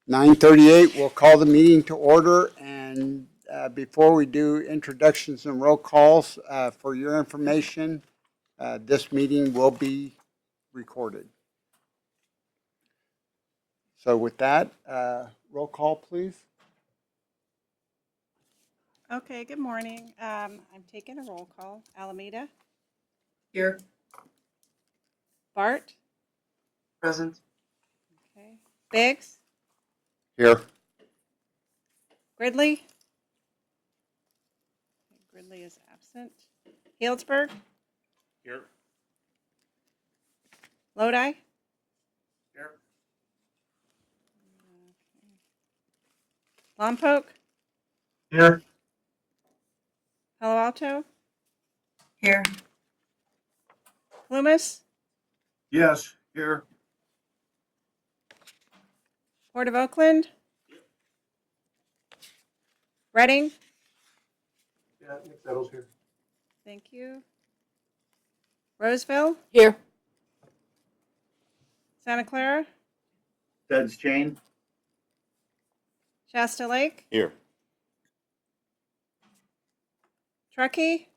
9:38, we'll call the meeting to order, and before we do introductions and roll calls, for your information, this meeting will be recorded. So with that, roll call, please. Okay, good morning. I'm taking a roll call. Alameda, Here. Bart, Present. okay, Biggs, Here. Gridley. Okay, Gridley is absent. Healdsburg, Here. Lodi, Here. Lompoc, Here. Palo Alto, Here. Plumas, Yes. Here. Port of Oakland, Reading, Yeah, Nick Settles here. thank you. Roseville, Here. Santa Clara, Ted's Chain. Shasta Lake, Here. Truckee.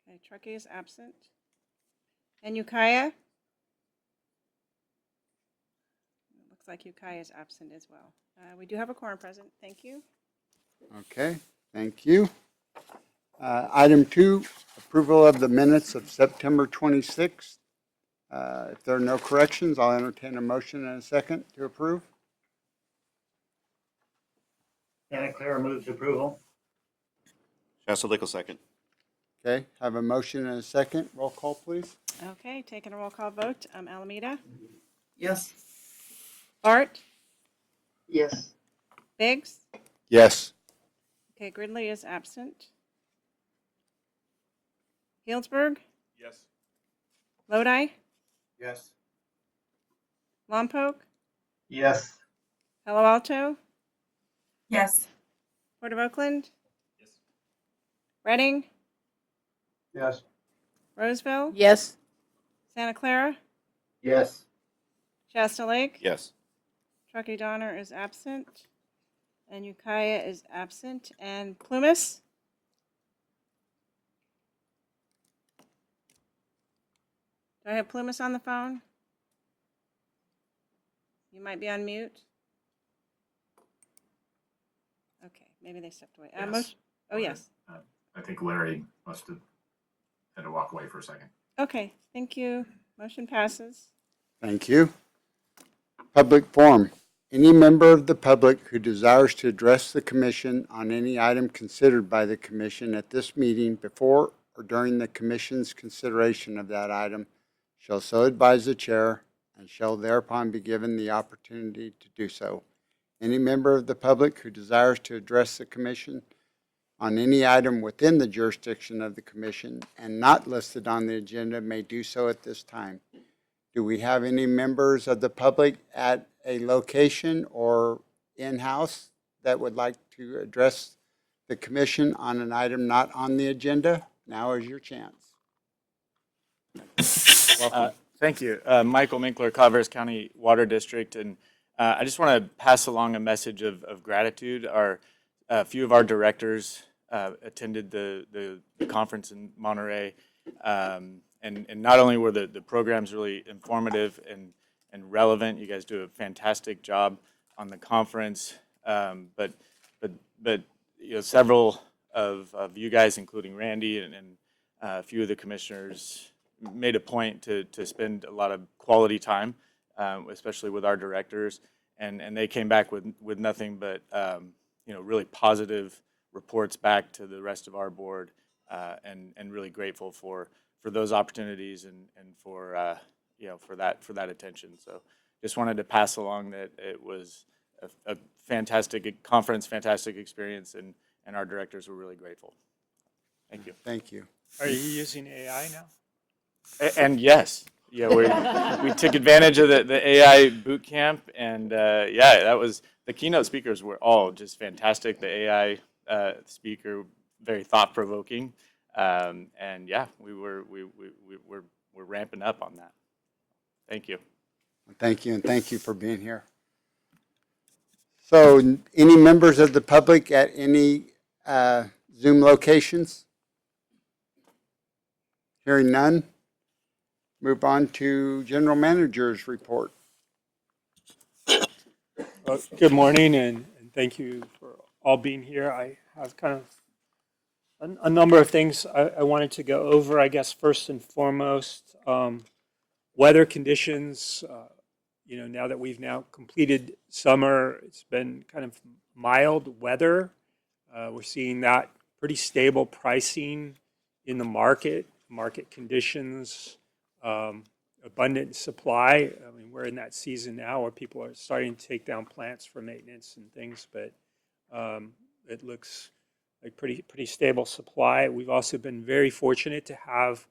Okay, Truckee is absent. And Ukiah. It looks like Ukiah is absent as well. We do have a quorum present. Thank you. Okay, thank you. Item 2, approval of the minutes of September 26th. If there are no corrections, I'll entertain a motion and a second to approve. Santa Clara moves approval. Shasta Lake will second. Okay, have a motion and a second. Roll call, please. Okay, taking a roll call vote. Alameda, Yes. Bart, Yes. Biggs. Yes. Okay, Gridley is absent. Healdsburg, Yes. Lodi, Yes. Lompoc, Yes. Palo Alto, Yes. Port of Oakland, Yes. Reading, Yes. Roseville, Yes. Santa Clara, Yes. Shasta Lake. Yes. Truckee Donner is absent. And Ukiah is absent. And Plumas? Do I have Plumas on the phone? You might be on mute. Okay, maybe they stepped away. Yes. Oh, yes. I think Larry must have had to walk away for a second. Okay, thank you. Motion passes. Thank you. Public forum. Any member of the public who desires to address the commission on any item considered by the commission at this meeting before or during the commission's consideration of that item shall so advise the chair and shall thereupon be given the opportunity to do so. Any member of the public who desires to address the commission on any item within the jurisdiction of the commission and not listed on the agenda may do so at this time. Do we have any members of the public at a location or in-house that would like to address the commission on an item not on the agenda? Now is your chance. Welcome. Thank you. Michael Minkler, Calaveras County Water District. And I just want to pass along a message of gratitude. A few of our directors attended the conference in Monterey. And not only were the programs really informative and relevant, you guys do a fantastic job on the conference, but you know, several of you guys, including Randy and a few of the commissioners, made a point to spend a lot of quality time, especially with our directors, and they came back with nothing but you know, really positive reports back to the rest of our board, and really grateful for those opportunities and for you know, for that attention. So just wanted to pass along that it was a fantastic conference, fantastic experience, and our directors were really grateful. Thank you. Thank you. Are you using AI now? And yes, yeah, we took advantage of the AI boot camp, and yeah, that was, the keynote speakers were all just fantastic. The AI speaker, very thought provoking, and yeah, we're ramping up on that. Thank you. Thank you, and thank you for being here. So, any members of the public at any Zoom locations? Hearing none, move on to General Manager's report. Good morning, and thank you for all being here. I have kind of a number of things I wanted to go over. I guess first and foremost, weather conditions. Now that we've now completed summer, it's been kind of mild weather. We're seeing that pretty stable pricing in the market conditions. Abundant supply. I mean, we're in that season now where people are starting to take down plants for maintenance and things, but it looks like pretty stable supply. We've also been very fortunate to have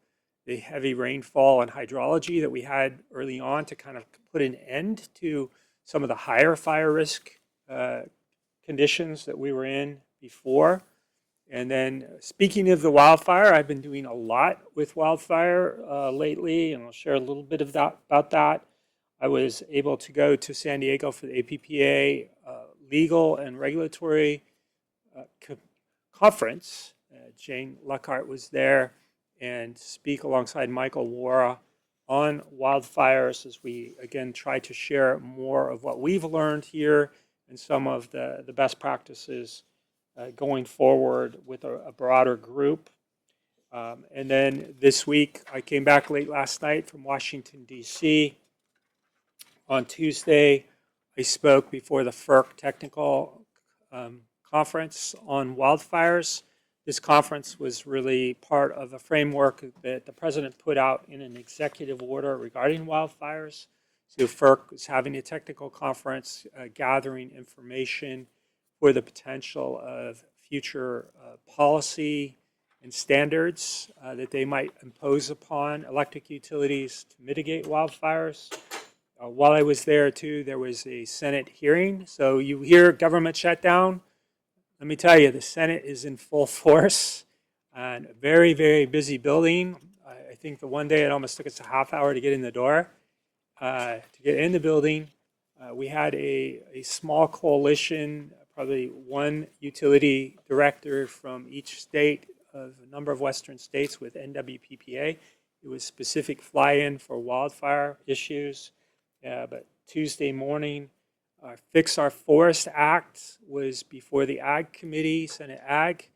the heavy rainfall and hydrology that we had early on to kind of put an end to some of the higher fire risk conditions that we were in before. And then speaking of the wildfire, I've been doing a lot with wildfire lately, and I'll share a little bit of that about that. I was able to go to San Diego for the APPA legal and regulatory conference. Jane Luckhart was there and speak alongside Michael Wara on wildfires as we, again, try to share more of what we've learned here and some of the best practices going forward with a broader group. And then this week, I came back late last night from Washington, D.C. On Tuesday, I spoke before the FERC technical conference on wildfires. This conference was really part of a framework that the president put out in an executive order regarding wildfires. So FERC was having a technical conference, gathering information for the potential of future policy and standards that they might impose upon electric utilities to mitigate wildfires. While I was there too, there was a Senate hearing. So you hear government shutdown. Let me tell you, the Senate is in full force and a very, very busy building. I think the one day it almost took us a half hour to get in the door. To get in the building, we had a small coalition, probably one utility director from each state of a number of Western states with NWPPA. It was specific fly-in for wildfire issues. But Tuesday morning, Fix Our Forest Act was before the Ag Committee, Senate Ag.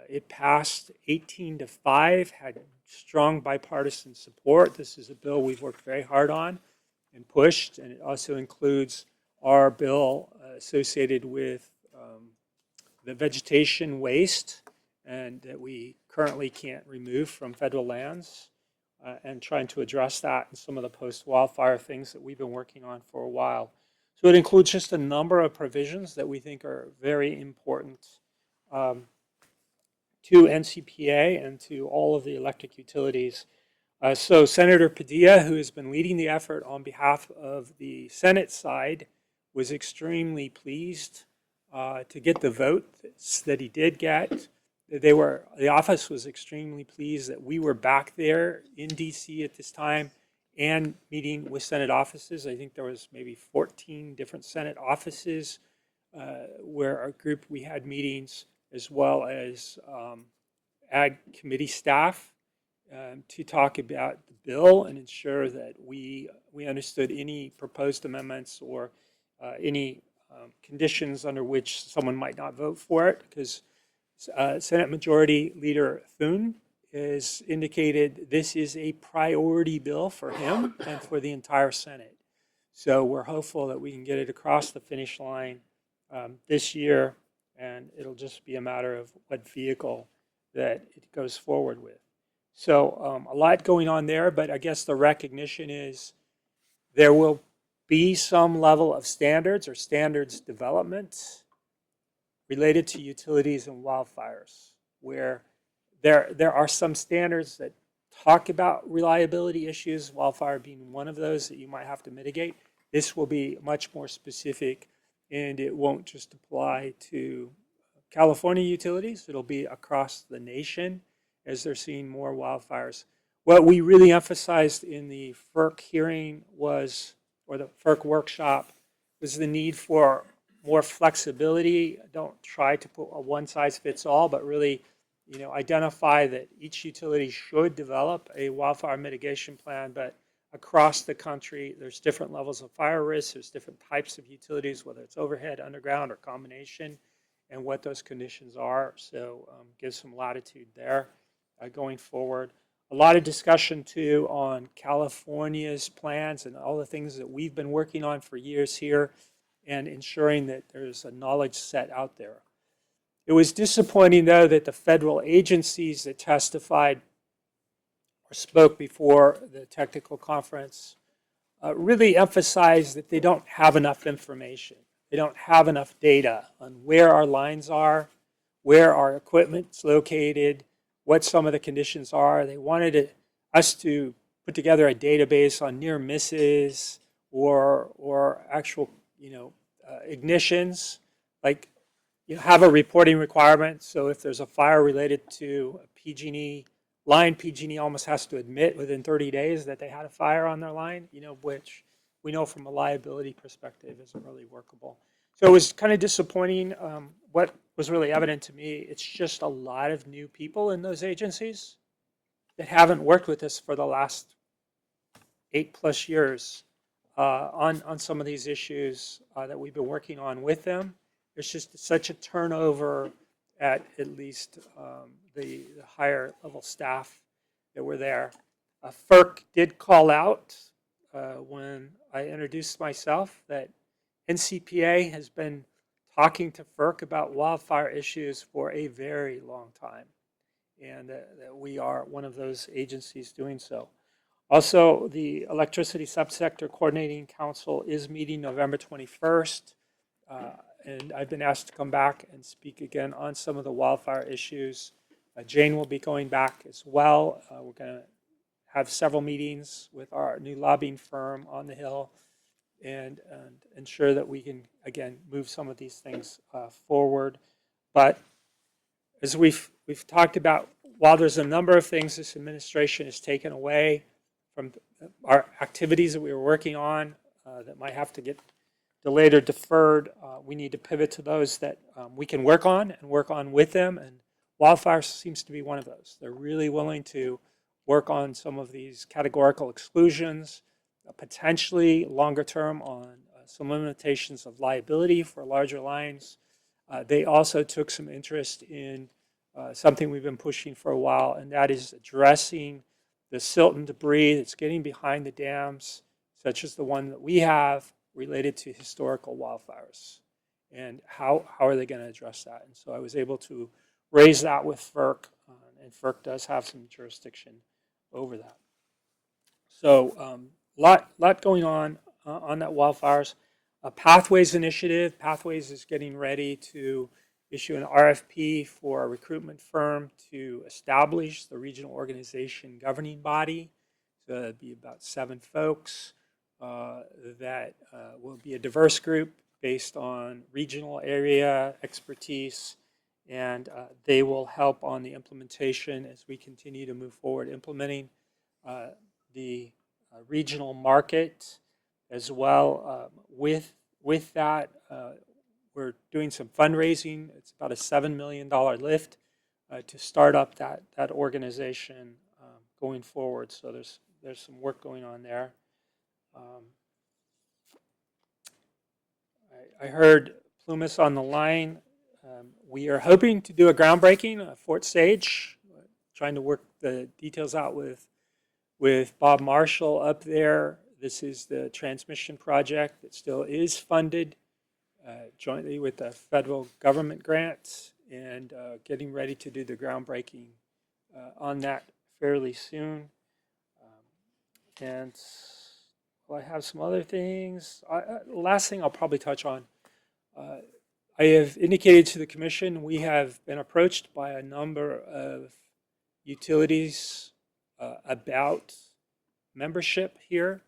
It passed 18-5, had strong bipartisan support. This is a bill we've worked very hard on and pushed, and it also includes our bill associated with the vegetation waste and that we currently can't remove from federal lands, and trying to address that and some of the post-wildfire things that we've been working on for a while. So it includes just a number of provisions that we think are very important to NCPA and to all of the electric utilities. So Senator Padilla, who has been leading the effort on behalf of the Senate side, was extremely pleased to get the votes that he did get. The office was extremely pleased that we were back there in DC at this time and meeting with Senate offices. I think there was maybe 14 different Senate offices where our group, we had meetings, as well as Ag Committee staff to talk about the bill and ensure that we understood any proposed amendments or any conditions under which someone might not vote for it, because Senate Majority Leader Thune has indicated this is a priority bill for him and for the entire Senate. So we're hopeful that we can get it across the finish line this year, and it'll just be a matter of what vehicle that it goes forward with. So a lot going on there, but I guess the recognition is there will be some level of standards or standards development related to utilities and wildfires, where there are some standards that talk about reliability issues, wildfire being one of those that you might have to mitigate. This will be much more specific, and it won't just apply to California utilities. It'll be across the nation as they're seeing more wildfires. What we really emphasized in the FERC hearing was, or the FERC workshop was the need for more flexibility. Don't try to put a one size fits all, but really, identify that each utility should develop a wildfire mitigation plan, but across the country, there's different levels of fire risk, there's different types of utilities, whether it's overhead, underground, or combination, and what those conditions are. So give some latitude there going forward. A lot of discussion too on California's plans and all the things that we've been working on for years here, and ensuring that there's a knowledge set out there. It was disappointing, though, that the federal agencies that testified or spoke before the technical conference really emphasized that they don't have enough information. They don't have enough data on where our lines are, where our equipment's located, what some of the conditions are. They wanted us to put together a database on near misses or actual, ignitions, like have a reporting requirement. So if there's a fire related to a PG&E line, PG&E almost has to admit within 30 days that they had a fire on their line, which we know from a liability perspective isn't really workable. So it was kind of disappointing. What was really evident to me, it's just a lot of new people in those agencies that haven't worked with us for the last 8+ years on some of these issues that we've been working on with them. There's just such a turnover at least the higher level staff that were there. FERC did call out when I introduced myself that NCPA has been talking to FERC about wildfire issues for a very long time, and that we are one of those agencies doing so. Also, the Electricity Subsector Coordinating Council is meeting November 21st. And I've been asked to come back and speak again on some of the wildfire issues. Jane will be going back as well. We're going to have several meetings with our new lobbying firm on the Hill and ensure that we can, again, move some of these things forward. But as we've talked about, while there's a number of things this administration has taken away from our activities that we were working on that might have to get delayed or deferred, we need to pivot to those that we can work on and work on with them. And wildfire seems to be one of those. They're really willing to work on some of these categorical exclusions, potentially longer term on some limitations of liability for larger lines. They also took some interest in something we've been pushing for a while, and that is addressing the silt and debris that's getting behind the dams, such as the one that we have, related to historical wildfires, and how are they going to address that? And so I was able to raise that with FERC, and FERC does have some jurisdiction over that. So lot going on that wildfires. Pathways initiative. Pathways is getting ready to issue an RFP for a recruitment firm to establish the regional organization governing body. So that'd be about 7 folks. That will be a diverse group based on regional area expertise, and they will help on the implementation as we continue to move forward implementing the regional market as well. With that, we're doing some fundraising. It's about a $7 million lift to start up that organization going forward. So there's some work going on there. I heard Plumas on the line. We are hoping to do a groundbreaking at Fort Sage, trying to work the details out with Bob Marshall up there. This is the transmission project that still is funded jointly with the federal government grants, and getting ready to do the groundbreaking on that fairly soon. And I have some other things. Last thing I'll probably touch on. I have indicated to the commission we have been approached by a number of utilities about membership here,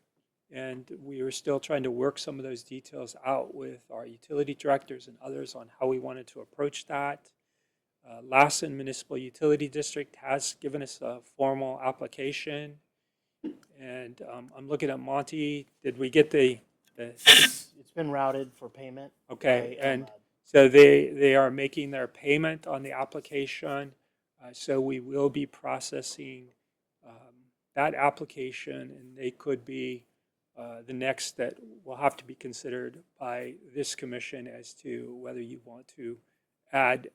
and we are still trying to work some of those details out with our utility directors and others on how we wanted to approach that. Lassen Municipal Utility District has given us a formal application. And I'm looking at Monty. Did we get the It's been routed for payment. Okay, by, and so they are making their payment on the application. So we will be processing that application, and they could be the next that will have to be considered by this commission as to whether you want to add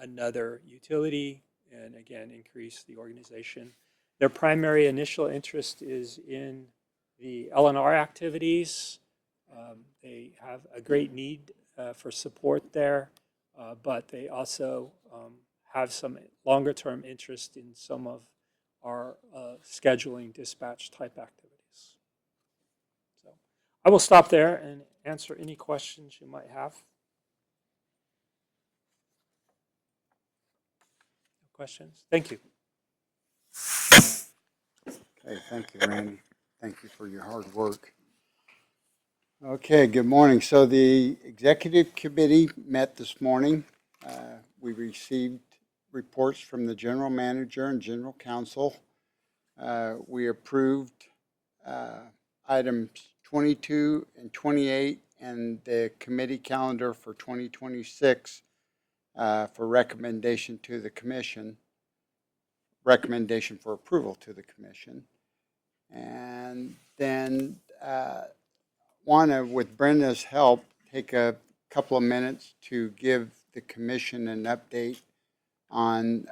another utility and again increase the organization. Their primary initial interest is in the LNR activities. They have a great need for support there, but they also have some longer term interest in some of our scheduling dispatch type activities. So I will stop there and answer any questions you might have. Questions? Thank you. Okay, thank you, Randy. Thank you for your hard work. Okay, good morning. So the executive committee met this morning. We received reports from the general manager and general counsel. We approved items 22 and 28 and the committee calendar for 2026 for recommendation to the commission, recommendation for approval to the commission. And then want to, with Brenda's help, take a couple of minutes to give the commission an update on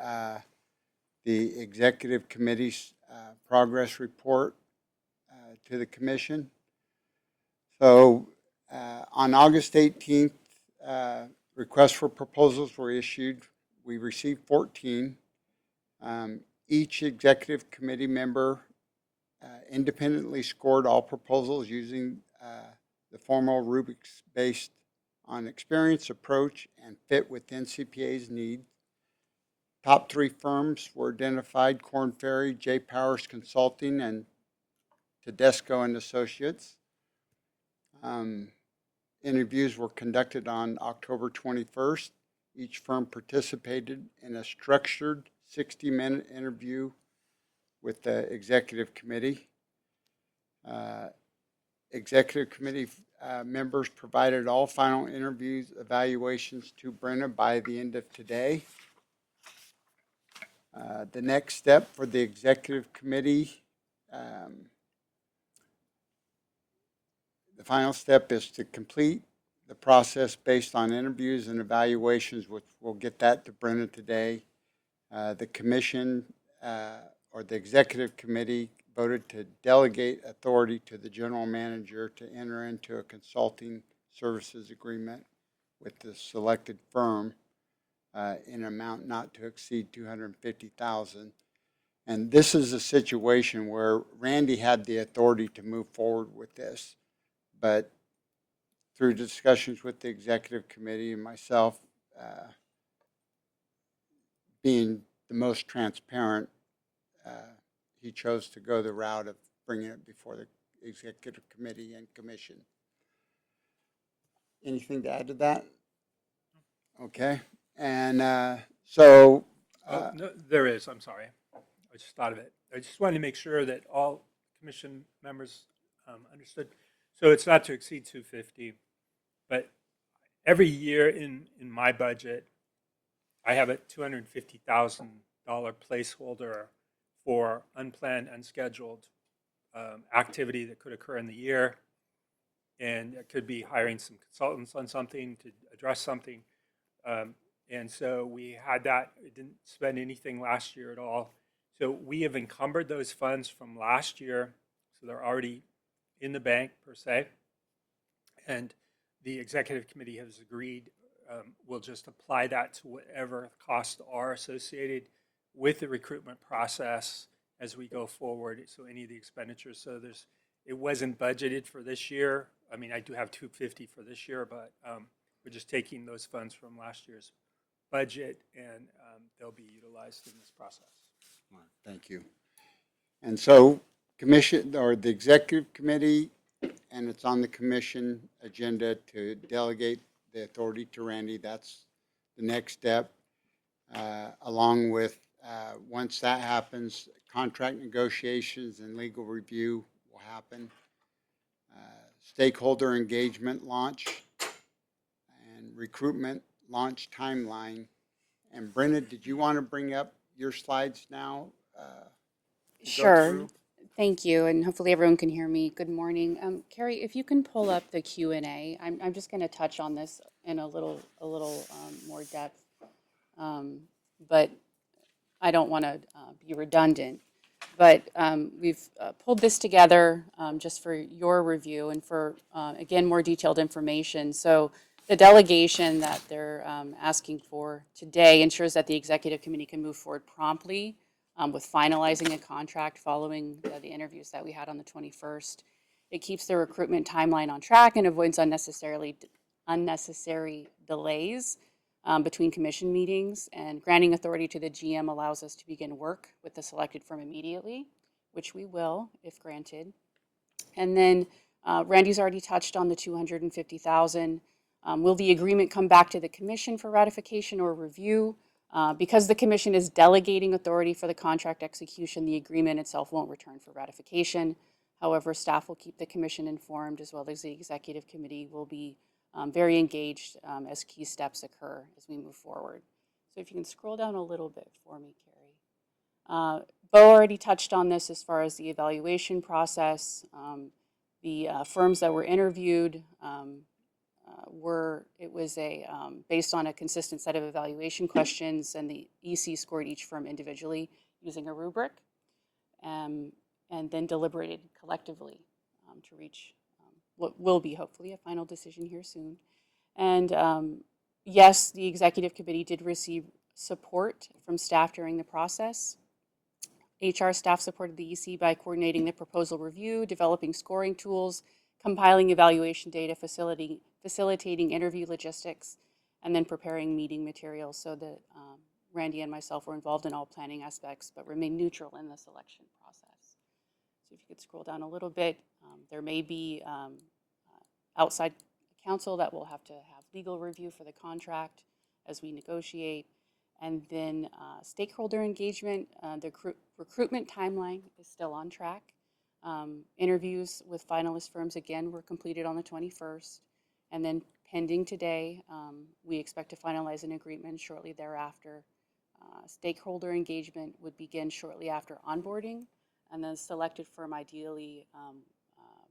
the executive committee's progress report to the commission. So on August 18th, requests for proposals were issued. We received 14. Each executive committee member independently scored all proposals using the formal rubrics based on experience, approach, and fit with NCPA's needs. Top 3 firms were identified: Korn Ferry, J. Powers Consulting, and Tedesco and Associates. Interviews were conducted on October 21st. Each firm participated in a structured 60-minute interview with the executive committee. Executive committee members provided all final interviews evaluations to Brenda by the end of today. The next step for the executive committee, the final step is to complete the process based on interviews and evaluations, which we'll get that to Brenda today. The commission or the executive committee voted to delegate authority to the general manager to enter into a consulting services agreement with the selected firm in an amount not to exceed $250,000. And this is a situation where Randy had the authority to move forward with this, but through discussions with the executive committee and myself, being the most transparent, he chose to go the route of bringing it before the executive committee and commission. Anything to add to that? Okay. And so. Oh, no, there is. I'm sorry. I just thought of it. I just wanted to make sure that all commission members understood. So it's not to exceed 250, but every year in my budget, I have a $250,000 placeholder for unplanned, unscheduled activity that could occur in the year. And it could be hiring some consultants on something to address something. And so we had that. We didn't spend anything last year at all. So we have encumbered those funds from last year. So they're already in the bank per se. And the executive committee has agreed we'll just apply that to whatever costs are associated with the recruitment process as we go forward. So any of the expenditures. So it wasn't budgeted for this year. I mean, I do have 250 for this year, but we're just taking those funds from last year's budget and they'll be utilized in this process. Thank you. And so commission or the executive committee, and it's on the commission agenda to delegate the authority to Randy. That's the next step. Along with, once that happens, contract negotiations and legal review will happen. stakeholder engagement launch, and recruitment launch timeline. And Brenna, did you want to bring up your slides now? To go Sure. through? Thank you, and hopefully everyone can hear me. Good morning. Carrie, if you can pull up the Q&A, I'm just going to touch on this in a little more depth, but I don't want to be redundant. But we've pulled this together just for your review and for, again, more detailed information. So the delegation that they're asking for today ensures that the executive committee can move forward promptly with finalizing a contract following the interviews that we had on the 21st. It keeps the recruitment timeline on track and avoids unnecessary delays between commission meetings, and granting authority to the GM allows us to begin work with the selected firm immediately, which we will if granted. And then Randy's already touched on the $250,000. Will the agreement come back to the commission for ratification or review? Because the commission is delegating authority for the contract execution, the agreement itself won't return for ratification. However, staff will keep the commission informed, as well as the executive committee will be very engaged as key steps occur as we move forward. So if you can scroll down a little bit for me, Carrie. Bo already touched on this as far as the evaluation process. The firms that were interviewed based on a consistent set of evaluation questions, and the EC scored each firm individually using a rubric, and then deliberated collectively to reach what will be hopefully a final decision here soon. And yes, the executive committee did receive support from staff during the process. HR staff supported the EC by coordinating the proposal review, developing scoring tools, compiling evaluation data, facilitating interview logistics, and then preparing meeting materials. So that Randy and myself were involved in all planning aspects, but remain neutral in the selection process. So if you could scroll down a little bit, there may be outside counsel that will have to have legal review for the contract as we negotiate. And then stakeholder engagement, the recruitment timeline is still on track. Interviews with finalist firms, again, were completed on the 21st. And then pending today, we expect to finalize an agreement shortly thereafter. Stakeholder engagement would begin shortly after onboarding, and then selected firm ideally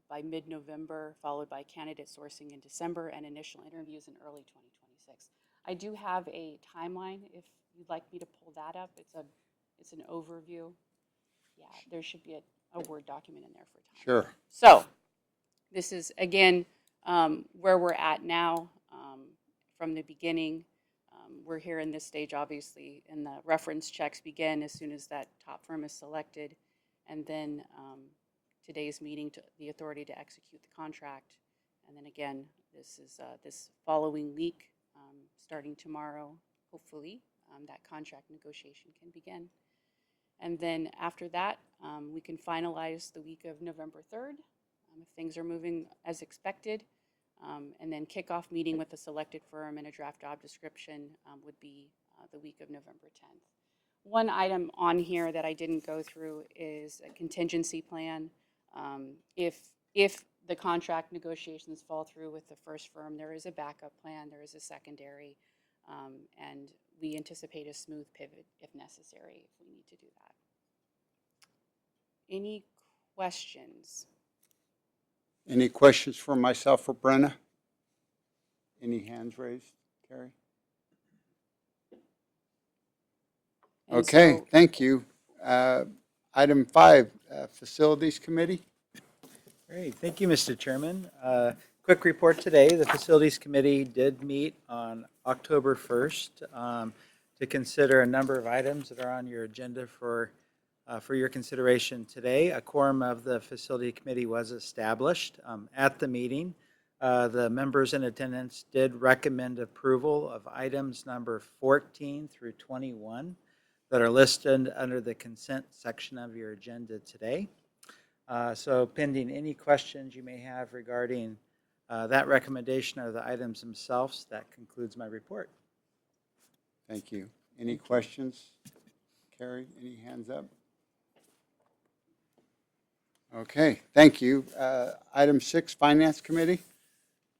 by mid-November, followed by candidate sourcing in December and initial interviews in early 2026. I do have a timeline if you'd like me to pull that up. It's an overview. Yeah, there should be a Word document in there for time. Sure. So this is, again, where we're at now from the beginning. We're here in this stage, obviously, and the reference checks begin as soon as that top firm is selected. And then today's meeting, the authority to execute the contract. And then again, this is this following week, starting tomorrow, hopefully, that contract negotiation can begin. And then after that, we can finalize the week of November 3rd, if things are moving as expected. And then kickoff meeting with the selected firm and a draft job description would be the week of November 10th. One item on here that I didn't go through is a contingency plan. If the contract negotiations fall through with the first firm, there is a backup plan, there is a secondary, and we anticipate a smooth pivot if necessary, if we need to do that. Any questions? Any questions for myself or Brenna? Any hands raised, Carrie? And Okay, so- thank you. Item 5, Facilities Committee. Great, thank you, Mr. Chairman. Quick report today, the Facilities Committee did meet on October 1st to consider a number of items that are on your agenda for your consideration today. A quorum of the Facility Committee was established at the meeting. The members in attendance did recommend approval of items number 14 through 21 that are listed under the consent section of your agenda today. So pending any questions you may have regarding that recommendation or the items themselves, that concludes my report. Thank you. Any questions? Carrie, any hands up? Okay, thank you. Item 6, Finance Committee.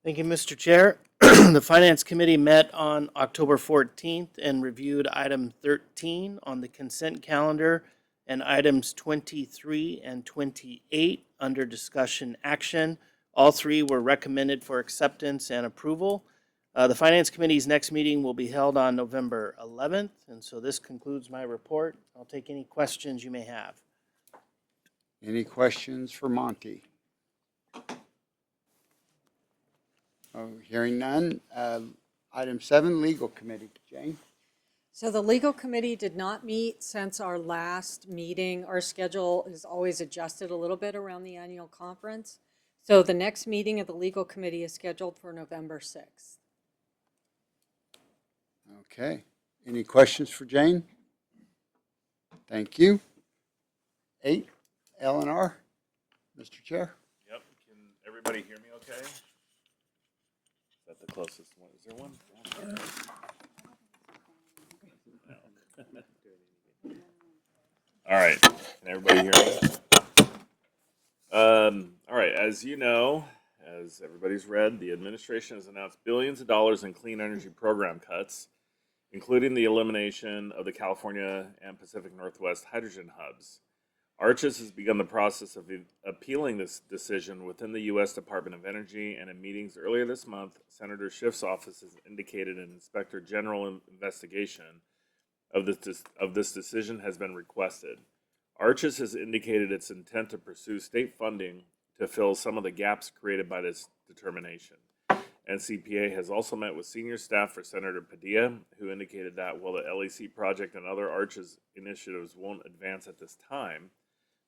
Thank you, Mr. Chair. The Finance Committee met on October 14th and reviewed item 13 on the consent calendar and items 23 and 28 under discussion action. All three were recommended for acceptance and approval. The Finance Committee's next meeting will be held on November 11th, and so this concludes my report. I'll take any questions you may have. Any questions for Monty? Oh, hearing none. Item 7, Legal Committee. Jane? So the legal committee did not meet since our last meeting. Our schedule is always adjusted a little bit around the annual conference. So the next meeting of the legal committee is scheduled for November 6th. Okay. Any questions for Jane? Thank you. 8, L&R. Mr. Chair? Yep, can everybody hear me okay? Is that the closest one? Is there one? No. All right, can everybody hear me? All right, as you know, as everybody's read, the administration has announced billions of dollars in clean energy program cuts, including the elimination of the California and Pacific Northwest hydrogen hubs. Arches has begun the process of appealing this decision within the U.S. Department of Energy, and in meetings earlier this month, Senator Schiff's office has indicated an Inspector General investigation of this decision has been requested. Arches has indicated its intent to pursue state funding to fill some of the gaps created by this determination. NCPA has also met with senior staff for Senator Padilla, who indicated that while the LEC project and other Arches initiatives won't advance at this time,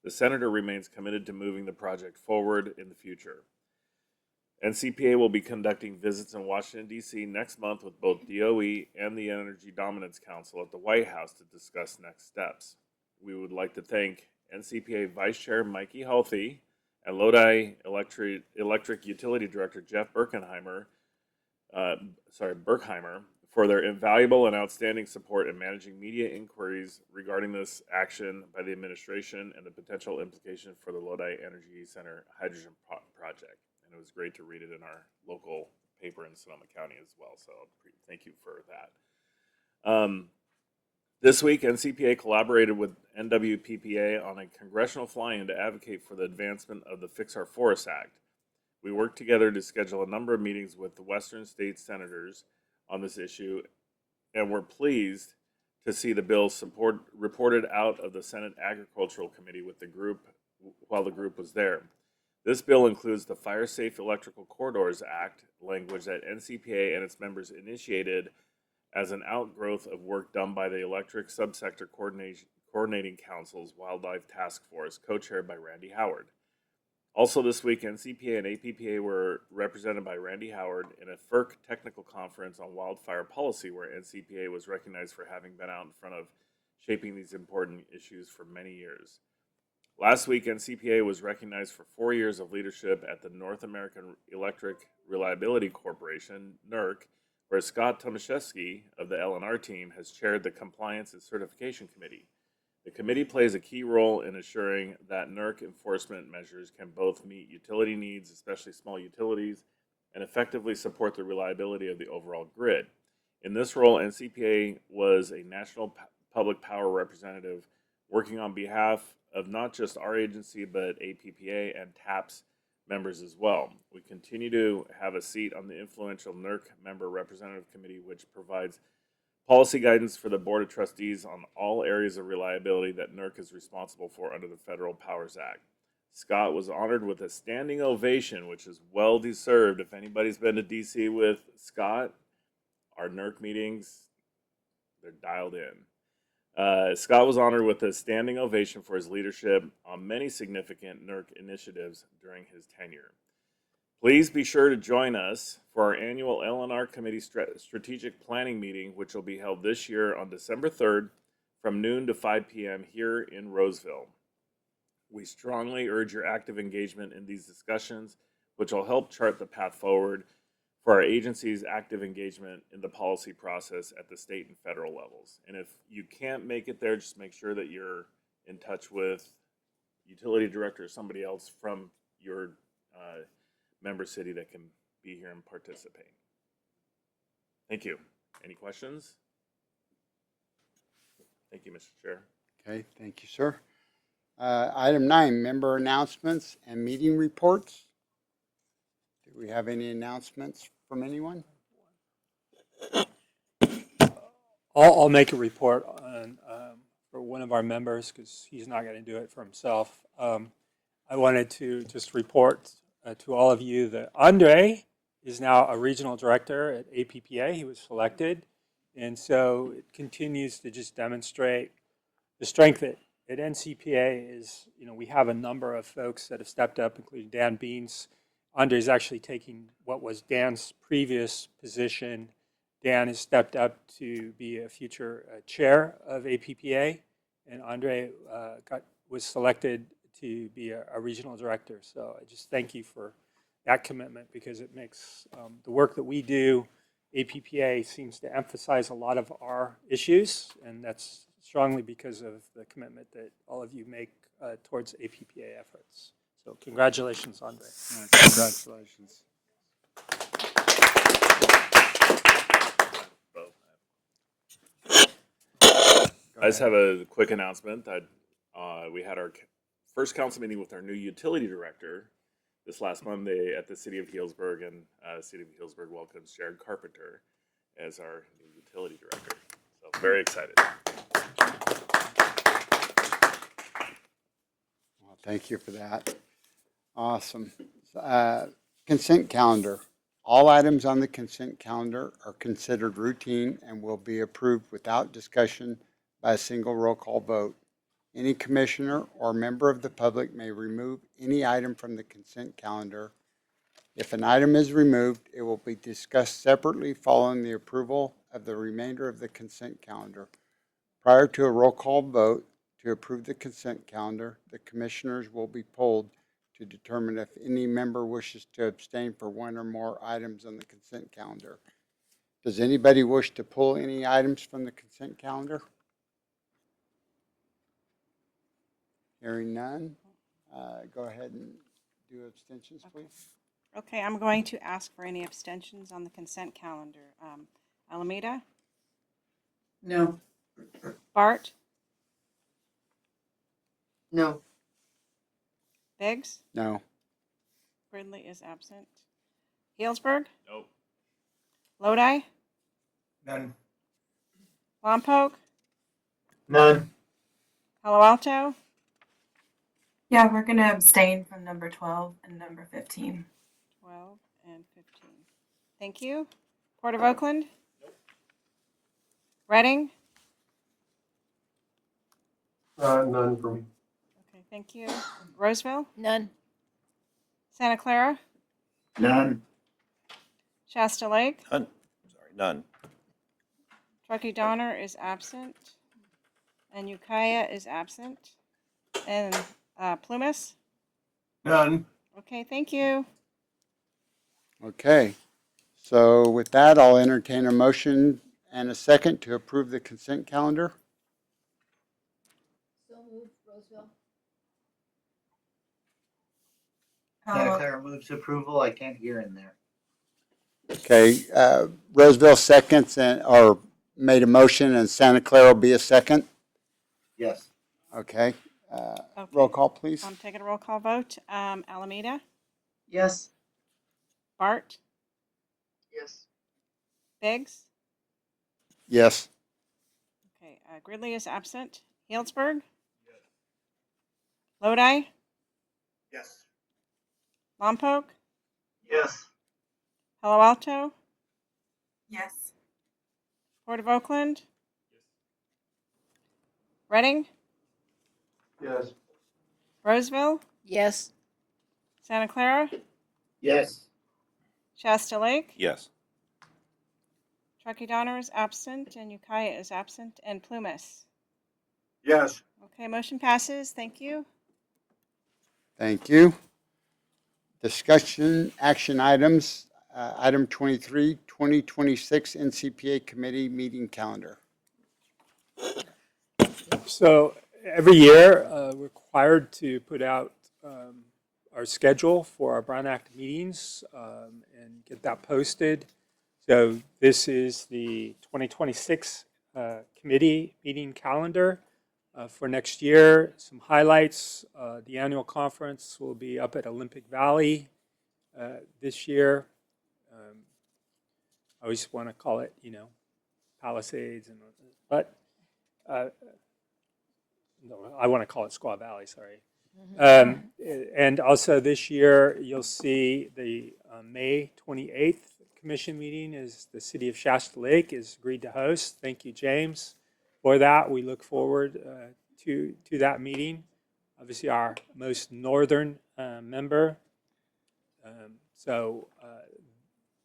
the senator remains committed to moving the project forward in the future. NCPA will be conducting visits in Washington, D.C. next month with both DOE and the Energy Dominance Council at the White House to discuss next steps. We would like to thank NCPA Vice Chair Mikey Healthy and Lodi Electric Utility Director Jeff Berkheimer for their invaluable and outstanding support in managing media inquiries regarding this action by the administration and the potential implication for the Lodi Energy Center hydrogen project. And it was great to read it in our local paper in Sonoma County as well. So thank you for that. This week, NCPA collaborated with NWPPA on a congressional fly-in to advocate for the advancement of the Fix Our Forests Act. We worked together to schedule a number of meetings with the Western state senators on this issue, and we're pleased to see the bill reported out of the Senate Agricultural Committee with the group while the group was there. This bill includes the Fire Safe Electrical Corridors Act language that NCPA and its members initiated as an outgrowth of work done by the Electric Subsector Coordinating Council's Wildlife Task Force, co-chaired by Randy Howard. Also this week, NCPA and APPA were represented by Randy Howard in a FERC technical conference on wildfire policy, where NCPA was recognized for having been out in front of shaping these important issues for many years. Last week, NCPA was recognized for 4 years of leadership at the North American Electric Reliability Corporation, NERC, where Scott Tomaszewski of the L&R team has chaired the Compliance and Certification Committee. The committee plays a key role in assuring that NERC enforcement measures can both meet utility needs, especially small utilities, and effectively support the reliability of the overall grid. In this role, NCPA was a national public power representative working on behalf of not just our agency, but APPA and TAPS members as well. We continue to have a seat on the influential NERC member representative committee, which provides policy guidance for the Board of Trustees on all areas of reliability that NERC is responsible for under the Federal Powers Act. Scott was honored with a standing ovation, which is well deserved. If anybody's been to DC with Scott, our NERC meetings, they're dialed in. Scott was honored with a standing ovation for his leadership on many significant NERC initiatives during his tenure. Please be sure to join us for our annual L&R Committee Strategic Planning Meeting, which will be held this year on December 3rd from noon to 5 p.m. here in Roseville. We strongly urge your active engagement in these discussions, which will help chart the path forward for our agency's active engagement in the policy process at the state and federal levels. And if you can't make it there, just make sure that you're in touch with utility director or somebody else from your member city that can be here and participate. Thank you. Any questions? Thank you, Mr. Chair. Okay, thank you, sir. Item 9, member announcements and meeting reports. Do we have any announcements from anyone? I'll make a report on, for one of our members because he's not going to do it for himself. I wanted to just report to all of you that Andre is now a regional director at APPA. He was selected. And so it continues to just demonstrate the strength at NCPA is, we have a number of folks that have stepped up, including Dan Beans. Andre is actually taking what was Dan's previous position. Dan has stepped up to be a future chair of APPA, and Andre was selected to be a regional director. So I just thank you for that commitment because it makes the work that we do, APPA seems to emphasize a lot of our issues, and that's strongly because of the commitment that all of you make towards APPA efforts. So congratulations, Andre. Congratulations. I just have a quick announcement that we had our first council meeting with our new utility director this last Monday at the City of Healdsburg, and City of Healdsburg welcomes Jared Carpenter as our new utility director. So very excited. Well, thank you for that. Awesome. Consent calendar. All items on the consent calendar are considered routine and will be approved without discussion by a single roll call vote. Any commissioner or member of the public may remove any item from the consent calendar. If an item is removed, it will be discussed separately following the approval of the remainder of the consent calendar. Prior to a roll call vote to approve the consent calendar, the commissioners will be polled to determine if any member wishes to abstain for one or more items on the consent calendar. Does anybody wish to pull any items from the consent calendar? Hearing none, go ahead and do abstentions, please. Okay, I'm going to ask for any abstentions on the consent calendar. Alameda, No. Bart, No. Biggs, No. Gridley is absent. Healdsburg, Nope. Lodi, None. Lompoc, None. Palo Alto, Yeah, we're going to abstain from number 12 and number 15. 12 and 15. Thank you. Port of Oakland, Reading, None for me. okay, thank you. Roseville, None. Santa Clara, None. Shasta Lake, None. Sorry, none. Truckee Donner is absent, and Ukiah is absent, and Plumas. None. Okay, thank you. Okay. So with that, I'll entertain a motion and a second to approve the consent calendar. So moved, Roseville. Santa Clara moves approval. I can't hear in there. Okay, Roseville seconds or made a motion and Santa Clara will be a second. Yes. Okay. Okay. Roll call, please. I'm taking a roll call vote. Alameda, Yes. Bart, Yes. Biggs. Yes. Okay, Gridley is absent. Healdsburg, Lodi, Yes. Lompoc, Yes. Palo Alto, Yes. Port of Oakland, Reading, Yes. Roseville, Yes. Santa Clara, Yes. Shasta Lake, Yes. Truckee Donner is absent, and Ukiah is absent, and Plumas. Yes. Okay, motion passes. Thank you. Thank you. Discussion action items. Item 23, 2026 NCPA committee meeting calendar. So every year, required to put out our schedule for our Brown Act meetings and get that posted. So this is the 2026 committee meeting calendar for next year. Some highlights, the annual conference will be up at Olympic Valley this year. I always want to call it, Palisades, but no, I want to call it Squaw Valley, sorry. And also this year, you'll see the May 28th commission meeting is the City of Shasta Lake is agreed to host. Thank you, James, for that. We look forward to that meeting. Obviously, our most northern member. So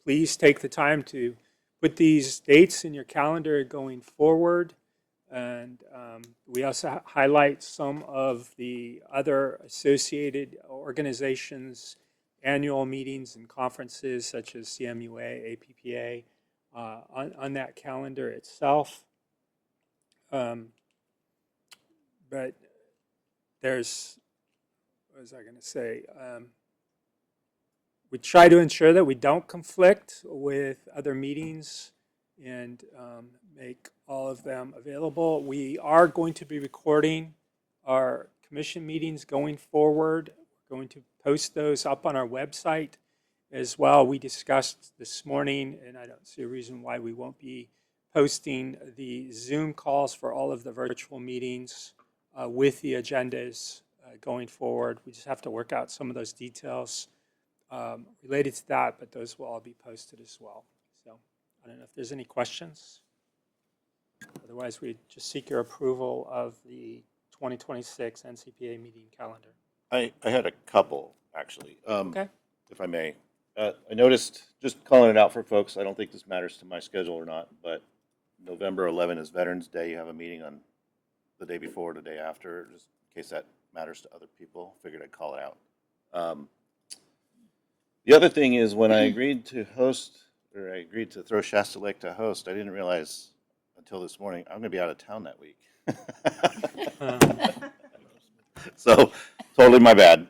please take the time to put these dates in your calendar going forward. And we also highlight some of the other associated organizations' annual meetings and conferences, such as CMUA, APPA, on that calendar itself. But there's, what was I going to say? We try to ensure that we don't conflict with other meetings and make all of them available. We are going to be recording our commission meetings going forward. We're going to post those up on our website as well. We discussed this morning, and I don't see a reason why we won't be posting the Zoom calls for all of the virtual meetings with the agendas going forward. We just have to work out some of those details related to that, but those will all be posted as well. So I don't know if there's any questions. Otherwise, we just seek your approval of the 2026 NCPA meeting calendar. I had a couple, actually. Okay. If I may. I noticed, just calling it out for folks, I don't think this matters to my schedule or not, but November 11 is Veterans Day. You have a meeting on the day before, the day after, just in case that matters to other people. Figured I'd call it out. The other thing is when I agreed to host, or I agreed to throw Shasta Lake to host, I didn't realize until this morning I'm going to be out of town that week. So totally my bad.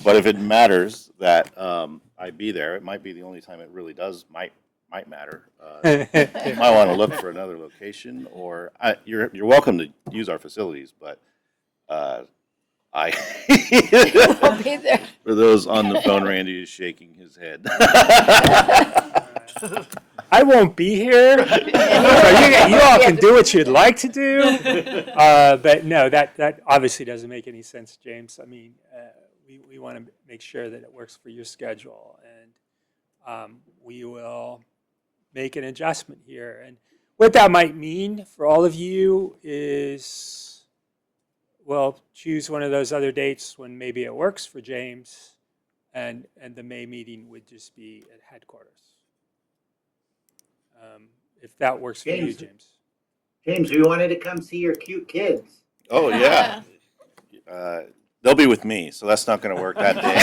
But if it matters that I be there, it might be the only time it really might matter. You might want to look for another location, or you're welcome to use our facilities, but I'll be there. For those on the phone, Randy is shaking his head. I won't be here, so you all can do what you'd like to do. But no, that obviously doesn't make any sense, James. I mean, we want to make sure that it works for your schedule, and we will make an adjustment here. And what that might mean for all of you is, well, choose one of those other dates when maybe it works for James, and the May meeting would just be at headquarters. If that works for you, James. James, we wanted to come see your cute kids. Oh, yeah. They'll be with me, so that's not going to work that day.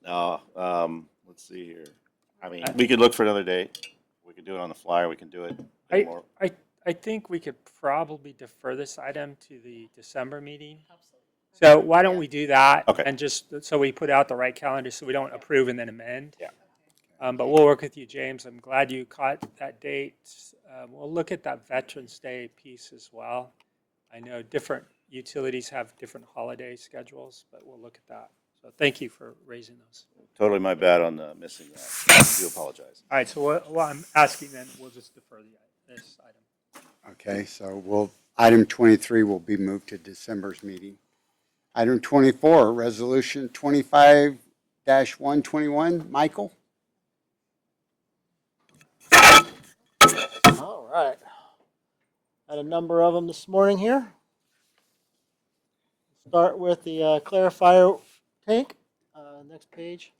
No, let's see here. I mean, we could look for another date. We could do it on the flyer. We can do it. I think we could probably defer this item to the December meeting. So why don't we do that? Okay. And just so we put out the right calendar so we don't approve and then amend. Yeah. But we'll work with you, James. I'm glad you caught that date. We'll look at that Veterans Day piece as well. I know different utilities have different holiday schedules, but we'll look at that. So thank you for raising those. Totally my bad on missing that. I do apologize. All right, so what I'm asking then, we'll just defer this item. Okay, so item 23 will be moved to December's meeting. Item 24, resolution 25-121, Michael? All right. Had a number of them this morning here. Start with the clarifier tank. Next page.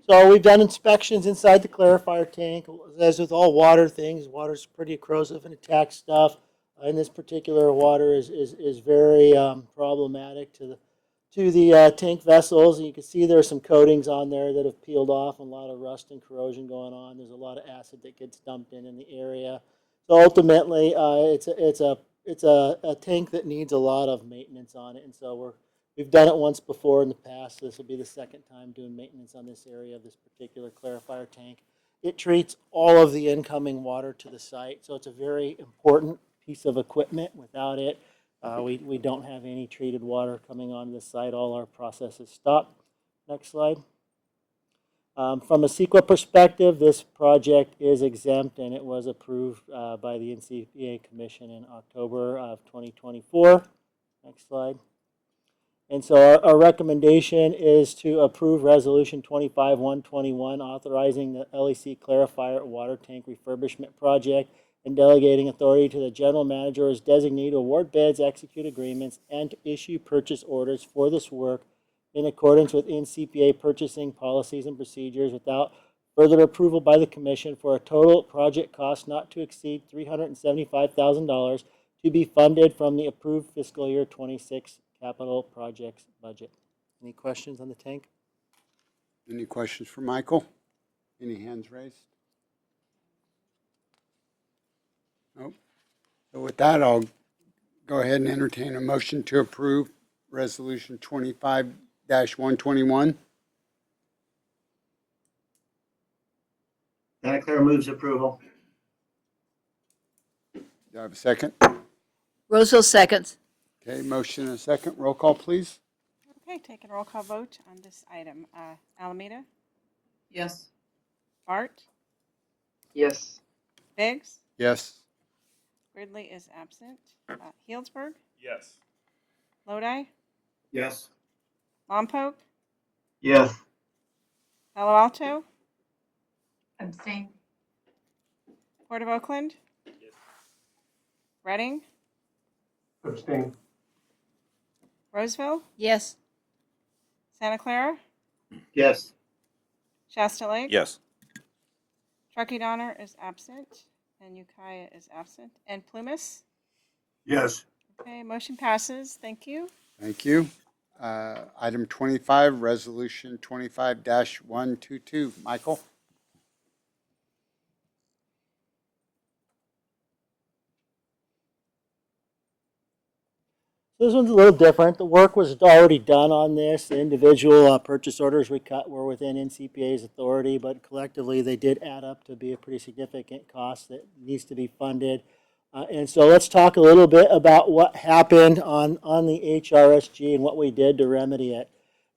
So we've done inspections inside the clarifier tank. As with all water things, water's pretty corrosive and attacks stuff. In this particular, water is very problematic to the tank vessels. And you can see there's some coatings on there that have peeled off and a lot of rust and corrosion going on. There's a lot of acid that gets dumped in the area. So ultimately, it's a tank that needs a lot of maintenance on it, and so we've done it once before in the past. So this will be the second time doing maintenance on this area of this particular clarifier tank. It treats all of the incoming water to the site, so it's a very important piece of equipment. Without it, we don't have any treated water coming onto the site. All our processes stop. Next slide. From a CEQA perspective, this project is exempt and it was approved by the NCPA Commission in October of 2024. Next slide. And so our recommendation is to approve Resolution 25-121, authorizing the LEC Clarifier Water Tank Refurbishment Project and delegating authority to the general manager as designee to award bids, execute agreements, and to issue purchase orders for this work in accordance with NCPA purchasing policies and procedures without further approval by the Commission for a total project cost not to exceed $375,000 to be funded from the approved fiscal year 26 capital projects budget. Any questions on the tank? Any questions for Michael? Any hands raised? Nope. So with that, I'll go ahead and entertain a motion to approve Resolution 25-121. Santa Clara moves approval. Do I have a second? Roseville seconds. Okay, motion and a second. Roll call, please. Okay, take a roll call vote on this item. Alameda, Yes. Bart, Yes. Biggs, Yes. Ridley is absent. Healdsburg, Yes. Lodi, Yes. Lompoc, Yes. Palo Alto, Abstain. Port of Oakland, Reading, Abstain. Roseville, Yes. Santa Clara, Yes. Shasta Lake. Yes. Truckee Donner is absent, and Ukiah is absent. And Plumas? Yes. Okay, motion passes. Thank you. Thank you. Item 25, Resolution 25-122. Michael? So this one's a little different. The work was already done on this. The individual purchase orders we cut were within NCPA's authority, but collectively they did add up to be a pretty significant cost that needs to be funded. And so let's talk a little bit about what happened on the HRSG and what we did to remedy it.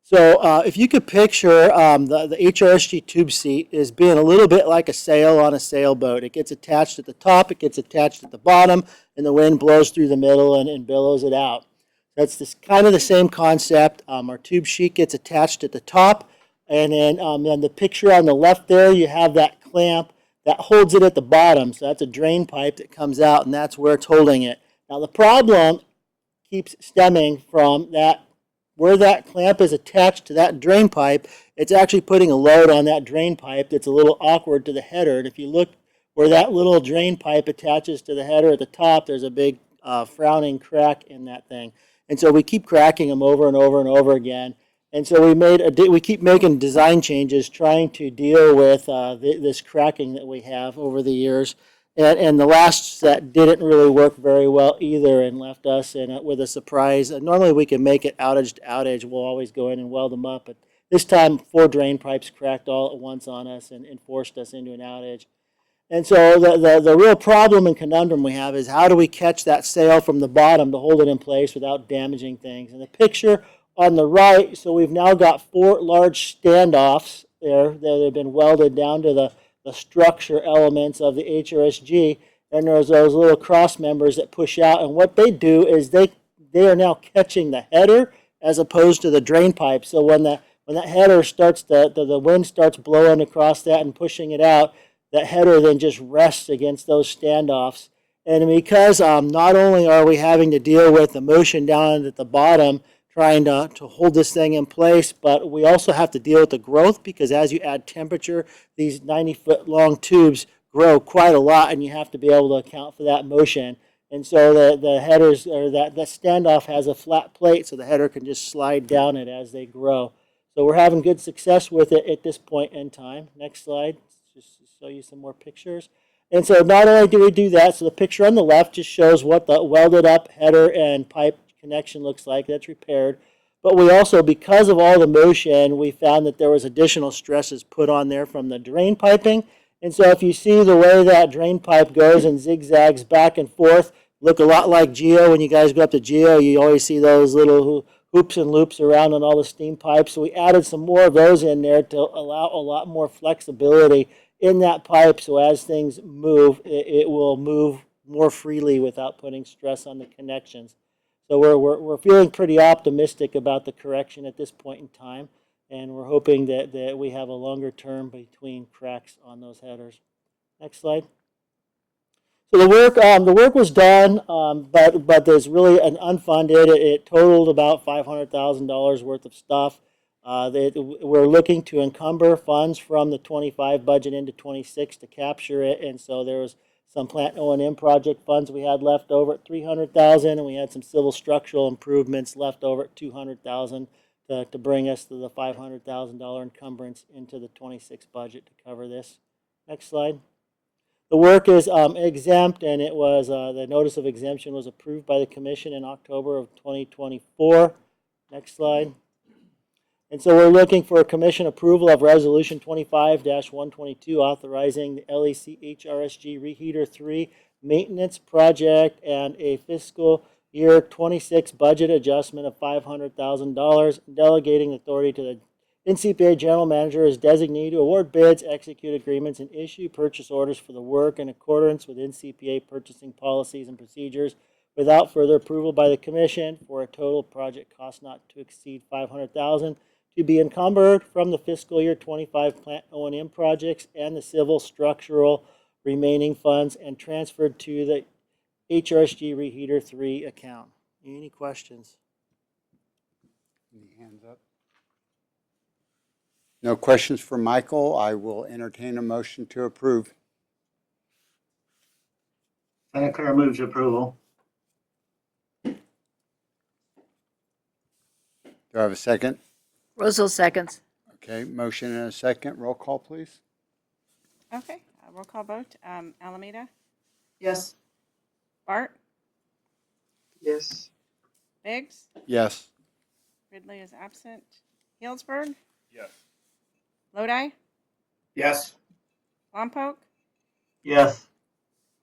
So if you could picture the HRSG tube seat is being a little bit like a sail on a sailboat. It gets attached at the top, it gets attached at the bottom, and the wind blows through the middle and billows it out. That's kind of the same concept. Our tube sheet gets attached at the top, and then the picture on the left there, you have that clamp that holds it at the bottom. So that's a drain pipe that comes out, and that's where it's holding it. Now the problem keeps stemming from that where that clamp is attached to that drain pipe, it's actually putting a load on that drain pipe that's a little awkward to the header. And if you look where that little drain pipe attaches to the header at the top, there's a big frowning crack in that thing. And so we keep cracking them over and over and over again. And so we keep making design changes trying to deal with this cracking that we have over the years. And the last set didn't really work very well either and left us with a surprise. Normally we can make it outage to outage. We'll always go in and weld them up. But this time 4 drain pipes cracked all at once on us and forced us into an outage. And so the real problem and conundrum we have is how do we catch that sail from the bottom to hold it in place without damaging things. And the picture on the right, so we've now got 4 large standoffs there that have been welded down to the structure elements of the HRSG, and there's those little cross members that push out, and what they do is they are now catching the header as opposed to the drain pipe. So when that header starts, the wind starts blowing across that and pushing it out, that header then just rests against those standoffs. And because not only are we having to deal with the motion down at the bottom, trying to hold this thing in place, but we also have to deal with the growth because as you add temperature, these 90-foot long tubes grow quite a lot and you have to be able to account for that motion. And so the headers, or that standoff has a flat plate so the header can just slide down it as they grow. So we're having good success with it at this point in time. Next slide, just to show you some more pictures. And so not only do we do that, so the picture on the left just shows what the welded up header and pipe connection looks like. That's repaired. But we also, because of all the motion, we found that there was additional stresses put on there from the drain piping. And so if you see the way that drain pipe goes and zigzags back and forth, look a lot like Geo. When you guys go up to Geo, you always see those little hoops and loops around on all the steam pipes. So we added some more of those in there to allow a lot more flexibility in that pipe, so as things move, it will move more freely without putting stress on the connections. So we're feeling pretty optimistic about the correction at this point in time, and we're hoping that we have a longer term between cracks on those headers. Next slide. So the work was done, but there's really an unfunded. It totaled about $500,000 worth of stuff. We're looking to encumber funds from the 25 budget into 26 to capture it, and so there was some plant O&M project funds we had left over at $300,000, and we had some civil structural improvements left over at $200,000 to bring us to the $500,000 encumbrance into the 26 budget to cover this. Next slide. The work is exempt, and it was the notice of exemption was approved by the commission in October of 2024. Next slide. And so we're looking for a commission approval of Resolution 25-122 authorizing the LEC HRSG Reheater 3 maintenance project and a fiscal year 26 budget adjustment of $500,000, delegating authority to the NCPA General Manager as designee to award bids, execute agreements, and issue purchase orders for the work in accordance with NCPA purchasing policies and procedures without further approval by the Commission for a total project cost not to exceed $500,000 to be encumbered from the fiscal year 25 plant O&M projects and the civil structural remaining funds and transferred to the HRSG Reheater 3 account. Any questions? Any hands up? No questions for Michael. I will entertain a motion to approve. Santa Clara moves approval. Do I have a second? Rosal seconds. Okay, motion and a second. Roll call, please. Okay, roll call vote. Alameda, Yes. Bart, Yes. Biggs, Yes. Ridley is absent. Healdsburg, Yes. Lodi, Yes. Lompoc, Yes.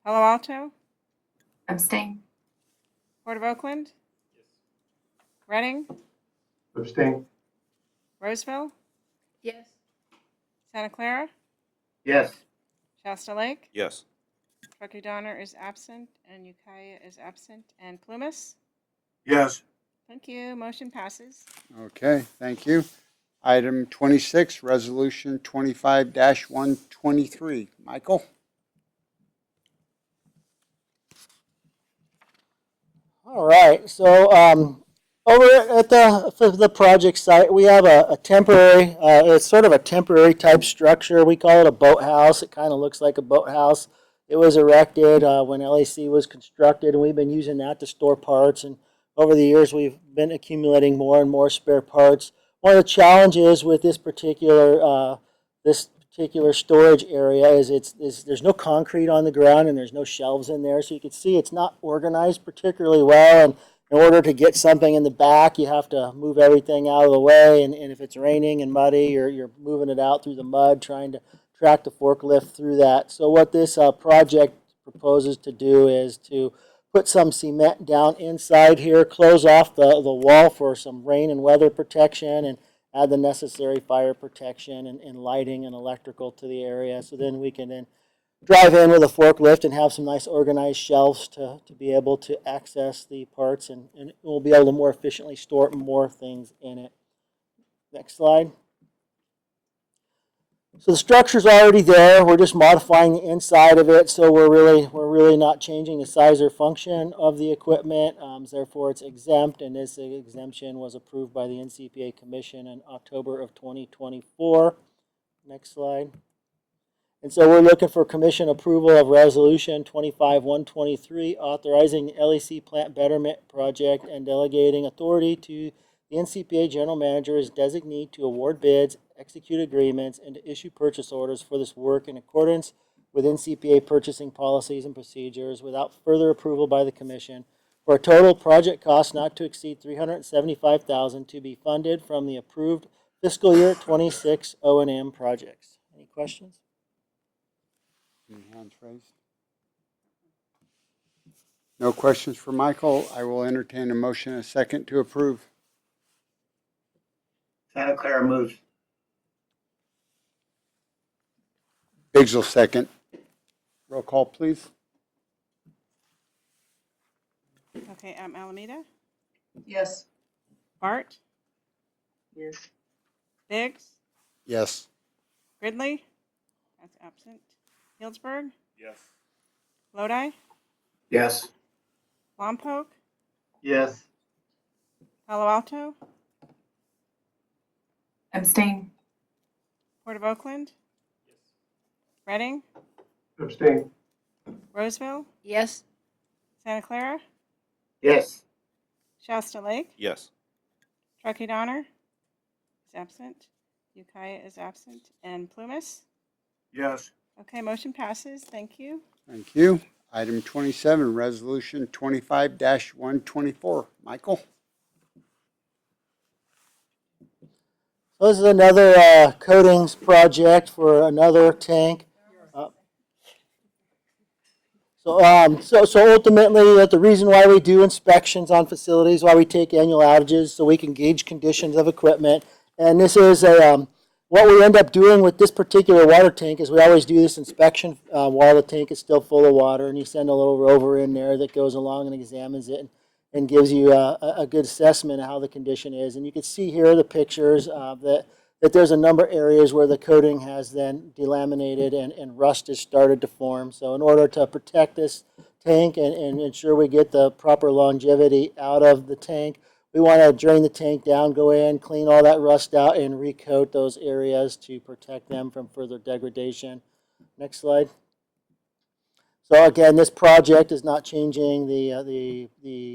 Palo Alto, Abstain. Port of Oakland, Reading, Abstain. Roseville, Yes. Santa Clara, Yes. Shasta Lake, Yes. Truckee Donner is absent, and Ukiah is absent, and Plumas. Yes. Thank you. Motion passes. Okay, thank you. Item 26, Resolution 25-123. Michael? All right, so over at the project site, we have a temporary, it's sort of a temporary type structure. We call it a boathouse. It kind of looks like a boathouse. It was erected when LAC was constructed, and we've been using that to store parts. And over the years, we've been accumulating more and more spare parts. One of the challenges with this particular storage area is there's no concrete on the ground and there's no shelves in there, so you can see it's not organized particularly well. And in order to get something in the back, you have to move everything out of the way. And if it's raining and muddy, you're moving it out through the mud, trying to track the forklift through that. So what this project proposes to do is to put some cement down inside here, close off the wall for some rain and weather protection, and add the necessary fire protection and lighting and electrical to the area. So then we can then drive in with a forklift and have some nice organized shelves to be able to access the parts, and we'll be able to more efficiently store more things in it. Next slide. So the structure's already there. We're just modifying the inside of it, so we're really not changing the size or function of the equipment. Therefore, it's exempt, and this exemption was approved by the NCPA Commission in October of 2024. Next slide. And so we're looking for commission approval of Resolution 25-123, authorizing the LEC Plant Betterment Project and delegating authority to the NCPA General Manager as designee to award bids, execute agreements, and to issue purchase orders for this work in accordance with NCPA purchasing policies and procedures without further approval by the commission for a total project cost not to exceed $375,000 to be funded from the approved fiscal year 26 O&M projects. Any questions? Any hands raised? No questions for Michael. I will entertain a motion and a second to approve. Santa Clara moves. Biggs will second. Roll call, please. Okay, Alameda, Yes. Bart, Yes. Biggs, Yes. Gridley, that's absent. Healdsburg, Yes. Lodi, Yes. Lompoc, Yes. Palo Alto, Abstain. Port of Oakland, Reading, Abstain. Roseville, Yes. Santa Clara, Yes. Shasta Lake, Yes. Truckee Donner is absent. Ukiah is absent. And Plumas? Yes. Okay, motion passes. Thank you. Thank you. Item 27, Resolution 25-124. Michael? So this is another coatings project for another tank. So ultimately, the reason why we do inspections on facilities, why we take annual outages, so we can gauge conditions of equipment. And this is what we end up doing with this particular water tank is we always do this inspection while the tank is still full of water, and you send a little rover in there that goes along and examines it and gives you a good assessment of how the condition is. And you can see here the pictures that there's a number of areas where the coating has then delaminated and rust has started to form. So in order to protect this tank and ensure we get the proper longevity out of the tank, we want to drain the tank down, go in, clean all that rust out, and recoat those areas to protect them from further degradation. Next slide. So again, this project is not changing the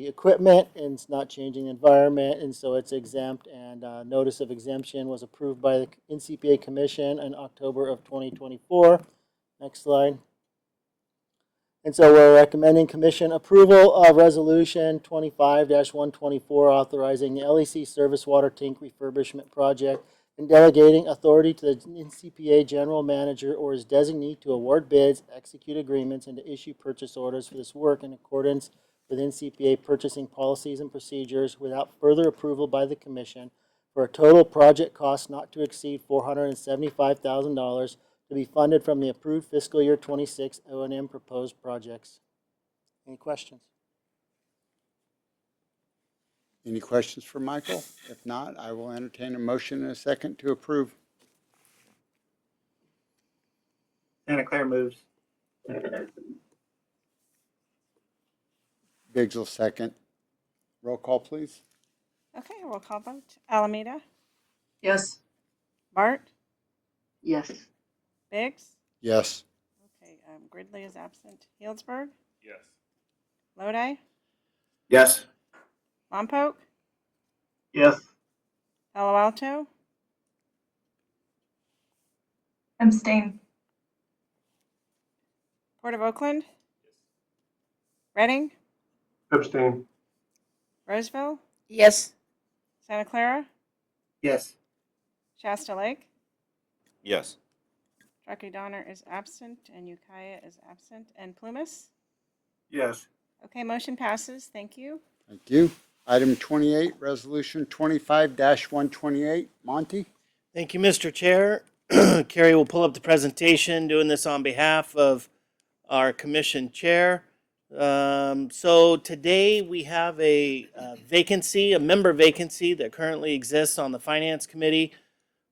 equipment, and it's not changing the environment, and so it's exempt. And notice of exemption was approved by the NCPA Commission in October of 2024. Next slide. And so we're recommending Commission approval of Resolution 25-124, authorizing the LEC Service Water Tank Refurbishment Project and delegating authority to the NCPA General Manager or his designee to award bids, execute agreements, and to issue purchase orders for this work in accordance with NCPA purchasing policies and procedures without further approval by the Commission for a total project cost not to exceed $475,000 to be funded from the approved fiscal year 26 O&M proposed projects. Any questions? Any questions for Michael? If not, I will entertain a motion and a second to approve. Santa Clara moves. Biggs will second. Roll call, please. Okay, roll call vote. Alameda, Yes. Bart, Yes. Biggs. Yes. Okay, Gridley is absent. Healdsburg, Yes. Lodi, Yes. Lompoc, Yes. Palo Alto, Abstain. Port of Oakland, Reading, Abstain. Roseville, Yes. Santa Clara, Yes. Shasta Lake, Yes. Truckee Donner is absent, and Ukiah is absent, and Plumas. Yes. Okay, motion passes. Thank you. Thank you. Item 28, Resolution 25-128. Monty? Thank you, Mr. Chair. Carrie will pull up the presentation, doing this on behalf of our commission chair. So today we have a vacancy, a member vacancy that currently exists on the Finance Committee.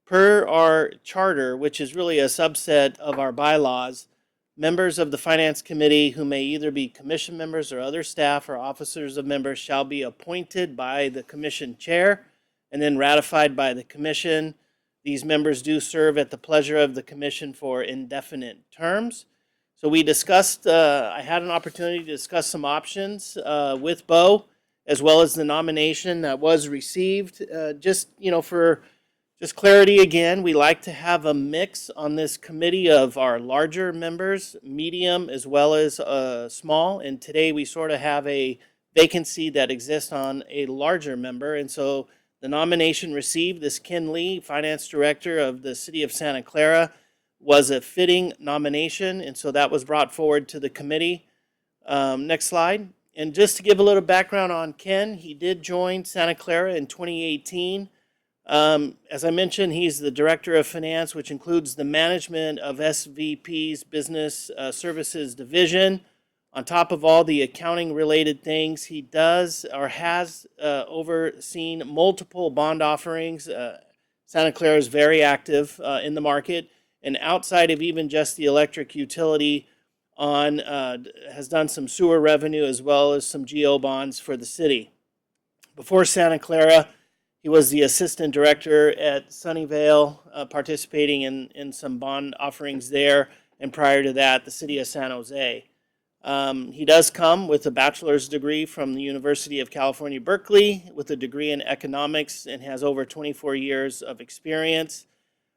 Per our charter, which is really a subset of our bylaws, members of the Finance Committee who may either be commission members or other staff or officers of members shall be appointed by the commission chair and then ratified by the commission. These members do serve at the pleasure of the commission for indefinite terms. So we discussed, I had an opportunity to discuss some options with Bo, as well as the nomination that was received. Just, for Just clarity again, we like to have a mix on this committee of our larger members, medium as well as small. And today we sort of have a vacancy that exists on a larger member. And so the nomination received, this Ken Lee, Finance Director of the City of Santa Clara, was a fitting nomination. And so that was brought forward to the committee. Next slide. And just to give a little background on Ken, he did join Santa Clara in 2018. As I mentioned, he's the Director of Finance, which includes the management of SVP's Business Services Division. On top of all the accounting-related things, he does or has overseen multiple bond offerings. Santa Clara is very active in the market, and outside of even just the electric utility, has done some sewer revenue as well as some GO bonds for the city. Before Santa Clara, he was the assistant director at Sunnyvale, participating in some bond offerings there, and prior to that, the city of San Jose. He does come with a bachelor's degree from the University of California, Berkeley, with a degree in economics, and has over 24 years of experience.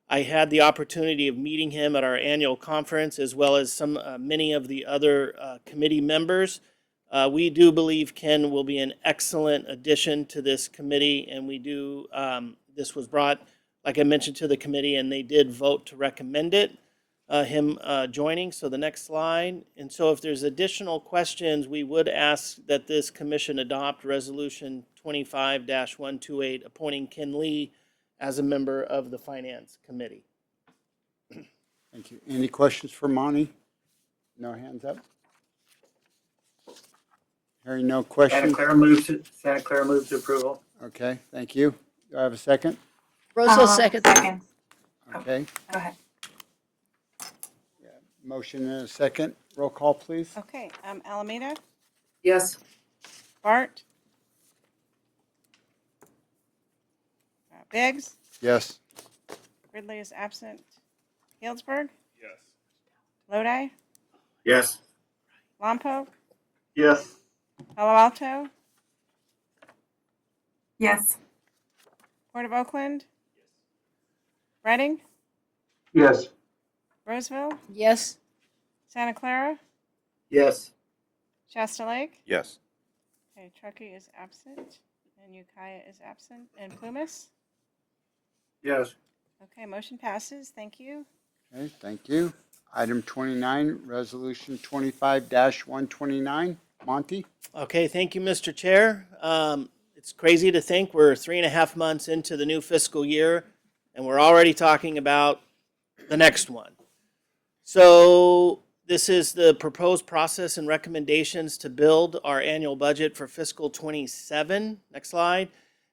I had the opportunity of meeting him at our annual conference, as well as many of the other committee members. We do believe Ken will be an excellent addition to this committee, and this was brought, like I mentioned, to the committee, and they did vote to recommend it, him joining. So the next slide. And so if there's additional questions, we would ask that this commission adopt Resolution 25-128, appointing Ken Lee as a member of the Finance Committee. Thank you. Any questions for Monty? No hands up? Hearing no questions. Santa Clara moves to approval. Okay, thank you. Do I have a second? Rosehill seconds. Second. Okay, Go ahead. motion and a second. Roll call, please. Okay, Alameda, Yes. Bart, Biggs, Yes. Ridley is absent. Healdsburg, Yes. Lodi, Yes. Lompoc, Yes. Palo Alto, Yes. Port of Oakland, Reading, Yes. Roseville, Yes. Santa Clara, Yes. Shasta Lake. Yes. Okay, Truckee is absent, and Ukiah is absent, and Plumas. Yes. Okay, motion passes. Thank you. Okay, thank you. Item 29, Resolution 25-129. Monty? Okay, thank you, Mr. Chair. It's crazy to think we're 3.5 months into the new fiscal year, and we're already talking about the next one. So this is the proposed process and recommendations to build our annual budget for fiscal 27. Next slide.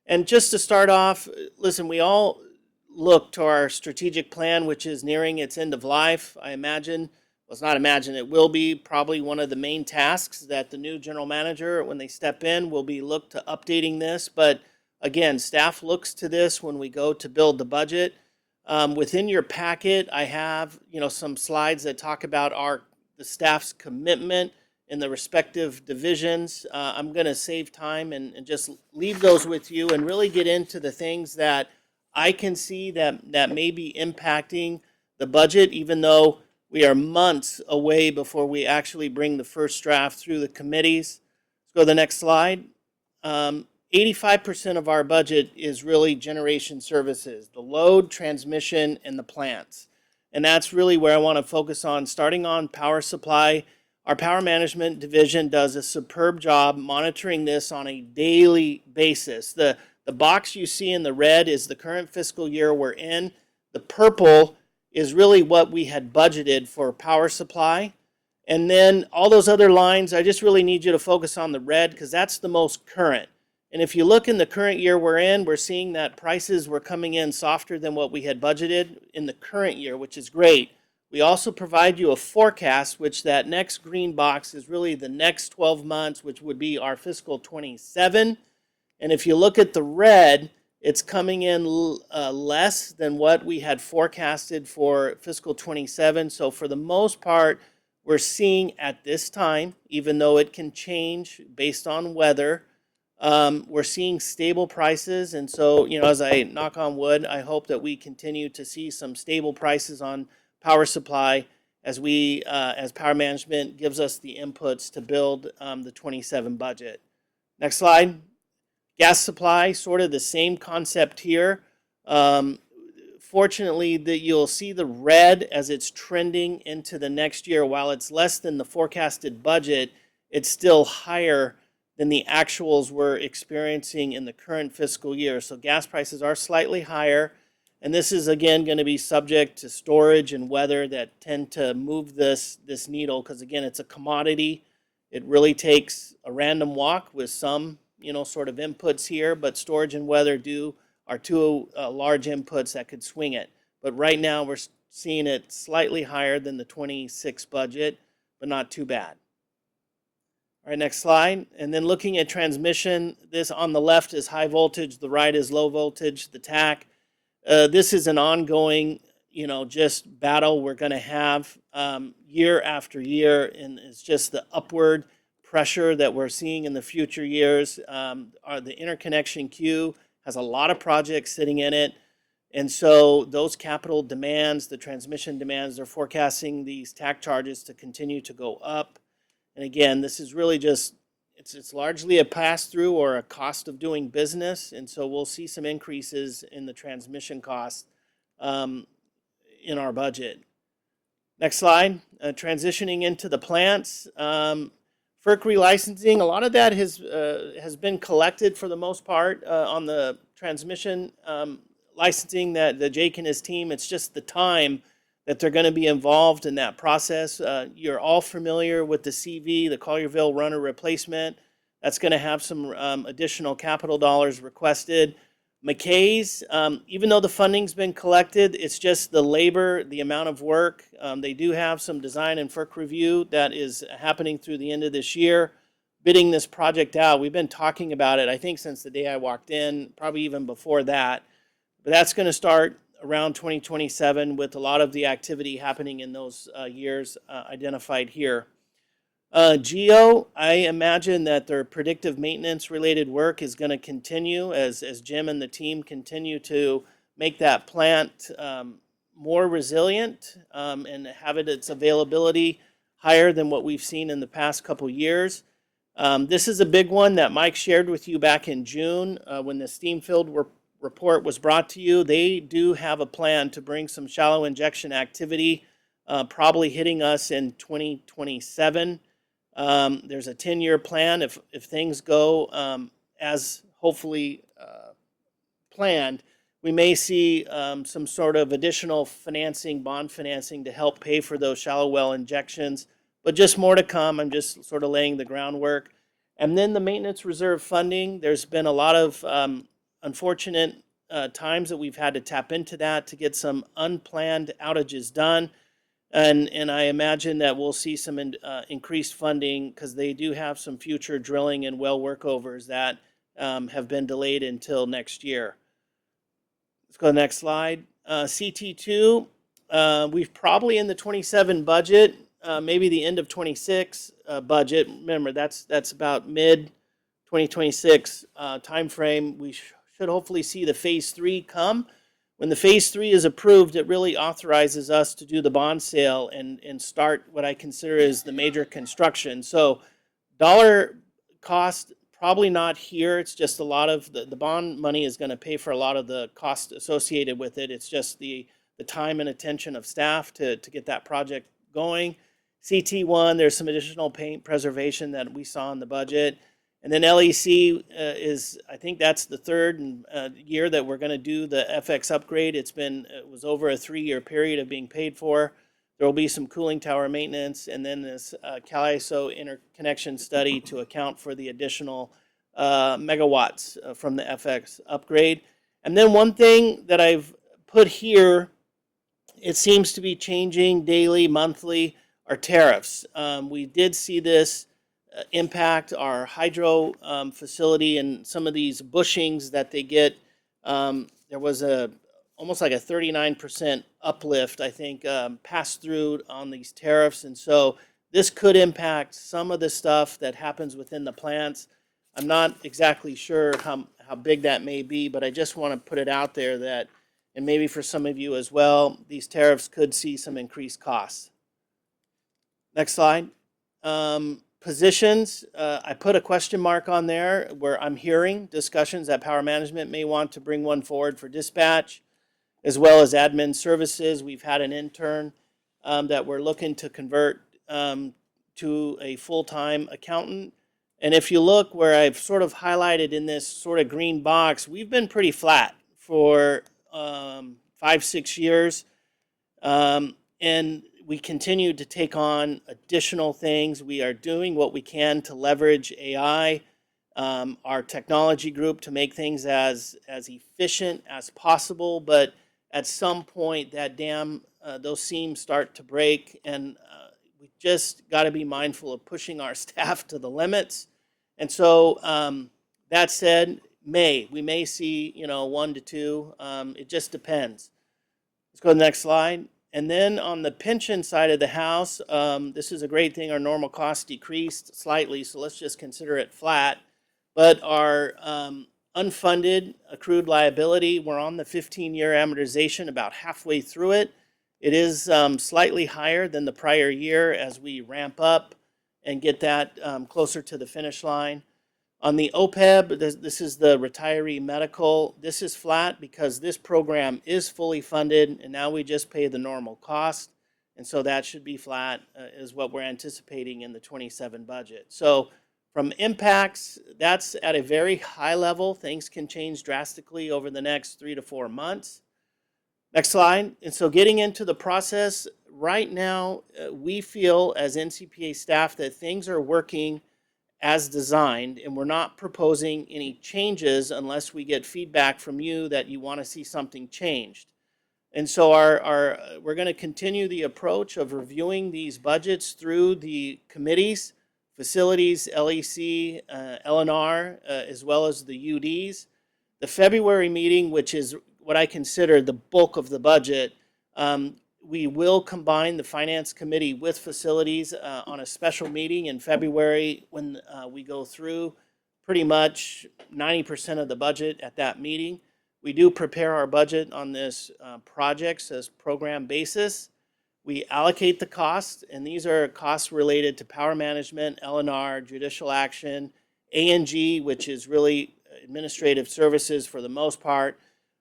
And just to start off, listen, we all look to our strategic plan, which is nearing its end of life. I imagine, well, it's not imagine, it will be probably one of the main tasks that the new general manager, when they step in, will be look to updating this. But again, staff looks to this when we go to build the budget. Within your packet, I have some slides that talk about the staff's commitment in the respective divisions. I'm going to save time and just leave those with you and really get into the things that I can see that may be impacting the budget, even though we are months away before we actually bring the first draft through the committees. Let's go to the next slide. 85% of our budget is really generation services, the load, transmission, and the plants. And that's really where I want to focus on, starting on power supply. Our power management division does a superb job monitoring this on a daily basis. The box you see in the red is the current fiscal year we're in. The purple is really what we had budgeted for power supply. And then all those other lines, I just really need you to focus on the red because that's the most current. And if you look in the current year we're in, we're seeing that prices were coming in softer than what we had budgeted in the current year, which is great. We also provide you a forecast, which that next green box is really the next 12 months, which would be our fiscal 27. And if you look at the red, it's coming in less than what we had forecasted for fiscal 27. So for the most part, we're seeing at this time, even though it can change based on weather, We're seeing stable prices, and so, as I knock on wood, I hope that we continue to see some stable prices on power supply as power management gives us the inputs to build the 27 budget. Next slide. Gas supply, sort of the same concept here. Fortunately, that you'll see the red as it's trending into the next year. While it's less than the forecasted budget, it's still higher than the actuals we're experiencing in the current fiscal year. So gas prices are slightly higher, and this is again going to be subject to storage and weather that tend to move this needle, because again, it's a commodity. It really takes a random walk with some sort of inputs here, but storage and weather are two large inputs that could swing it. But right now we're seeing it slightly higher than the 26 budget, but not too bad. All right, next slide. And then looking at transmission, this on the left is high voltage, the right is low voltage, the TAC. This is an ongoing, just battle we're going to have year after year, and it's just the upward pressure that we're seeing in the future years. The interconnection queue has a lot of projects sitting in it, and so those capital demands, the transmission demands, they're forecasting these TAC charges to continue to go up. And again, this is really just, it's largely a pass-through or a cost of doing business, and so we'll see some increases in the transmission costs in our budget. Next slide. Transitioning into the plants. FERC relicensing, a lot of that has been collected for the most part on the transmission licensing that Jake and his team. It's just the time that they're going to be involved in that process. You're all familiar with the CV, the Collierville runner replacement. That's going to have some additional capital dollars requested. McKay's, even though the funding's been collected, it's just the labor, the amount of work. They do have some design and FERC review that is happening through the end of this year. Bidding this project out, we've been talking about it, I think, since the day I walked in, probably even before that. But that's going to start around 2027 with a lot of the activity happening in those years identified here. Geo, I imagine that their predictive maintenance related work is going to continue as Jim and the team continue to make that plant more resilient and have its availability higher than what we've seen in the past couple years. This is a big one that Mike shared with you back in June when the steam filled report was brought to you. They do have a plan to bring some shallow injection activity, probably hitting us in 2027. There's a 10-year plan. If things go as hopefully planned, we may see some sort of additional financing, bond financing, to help pay for those shallow well injections. But just more to come. I'm just sort of laying the groundwork. And then the maintenance reserve funding. There's been a lot of unfortunate times that we've had to tap into that to get some unplanned outages done. And I imagine that we'll see some increased funding because they do have some future drilling and well workovers that have been delayed until next year. Let's go to the next slide. CT2, we've probably in the 27 budget, maybe the end of 26 budget. Remember, that's about mid 2026 timeframe. We should hopefully see the phase 3 come. When the phase 3 is approved, it really authorizes us to do the bond sale and start what I consider is the major construction. So dollar cost, probably not here. It's just a lot of the bond money is going to pay for a lot of the cost associated with it. It's just the time and attention of staff to get that project going. CT1, there's some additional paint preservation that we saw in the budget. And then LEC is, I think that's the third year that we're going to do the FX upgrade. It was over a 3-year period of being paid for. There will be some cooling tower maintenance, and then this CAISO interconnection study to account for the additional megawatts from the FX upgrade. And then one thing that I've put here, it seems to be changing daily, monthly, are tariffs. We did see this impact our hydro facility and some of these bushings that they get. There was almost like a 39% uplift, I think, passed through on these tariffs. And so this could impact some of the stuff that happens within the plants. I'm not exactly sure how big that may be, but I just want to put it out there that, and maybe for some of you as well, these tariffs could see some increased costs. Next slide. Positions, I put a question mark on there where I'm hearing discussions that power management may want to bring one forward for dispatch, as well as admin services. We've had an intern that we're looking to convert to a full-time accountant. And if you look where I've sort of highlighted in this sort of green box, we've been pretty flat for 5-6 years. And we continue to take on additional things. We are doing what we can to leverage AI, our technology group, to make things as efficient as possible. But at some point, those seams start to break, and we just got to be mindful of pushing our staff to the limits. And so that said, we may see 1 to 2. It just depends. Let's go to the next slide. And then on the pension side of the house, this is a great thing. Our normal cost decreased slightly, so let's just consider it flat. But our unfunded accrued liability, we're on the 15-year amortization, about halfway through it. It is slightly higher than the prior year as we ramp up and get that closer to the finish line. On the OPEB, this is the retiree medical. This is flat because this program is fully funded, and now we just pay the normal cost. And so that should be flat, is what we're anticipating in the 27 budget. So from impacts, that's at a very high level. Things can change drastically over the next 3 to 4 months. Next slide. And so getting into the process, right now, we feel as NCPA staff that things are working as designed, and we're not proposing any changes unless we get feedback from you that you want to see something changed. And so we're going to continue the approach of reviewing these budgets through the committees, facilities, LEC, LNR, as well as the UDs. The February meeting, which is what I consider the bulk of the budget, we will combine the Finance Committee with Facilities on a special meeting in February when we go through pretty much 90% of the budget at that meeting. We do prepare our budget on this projects as program basis. We allocate the costs, and these are costs related to power management, LNR, judicial action, A&G, which is really administrative services for the most part.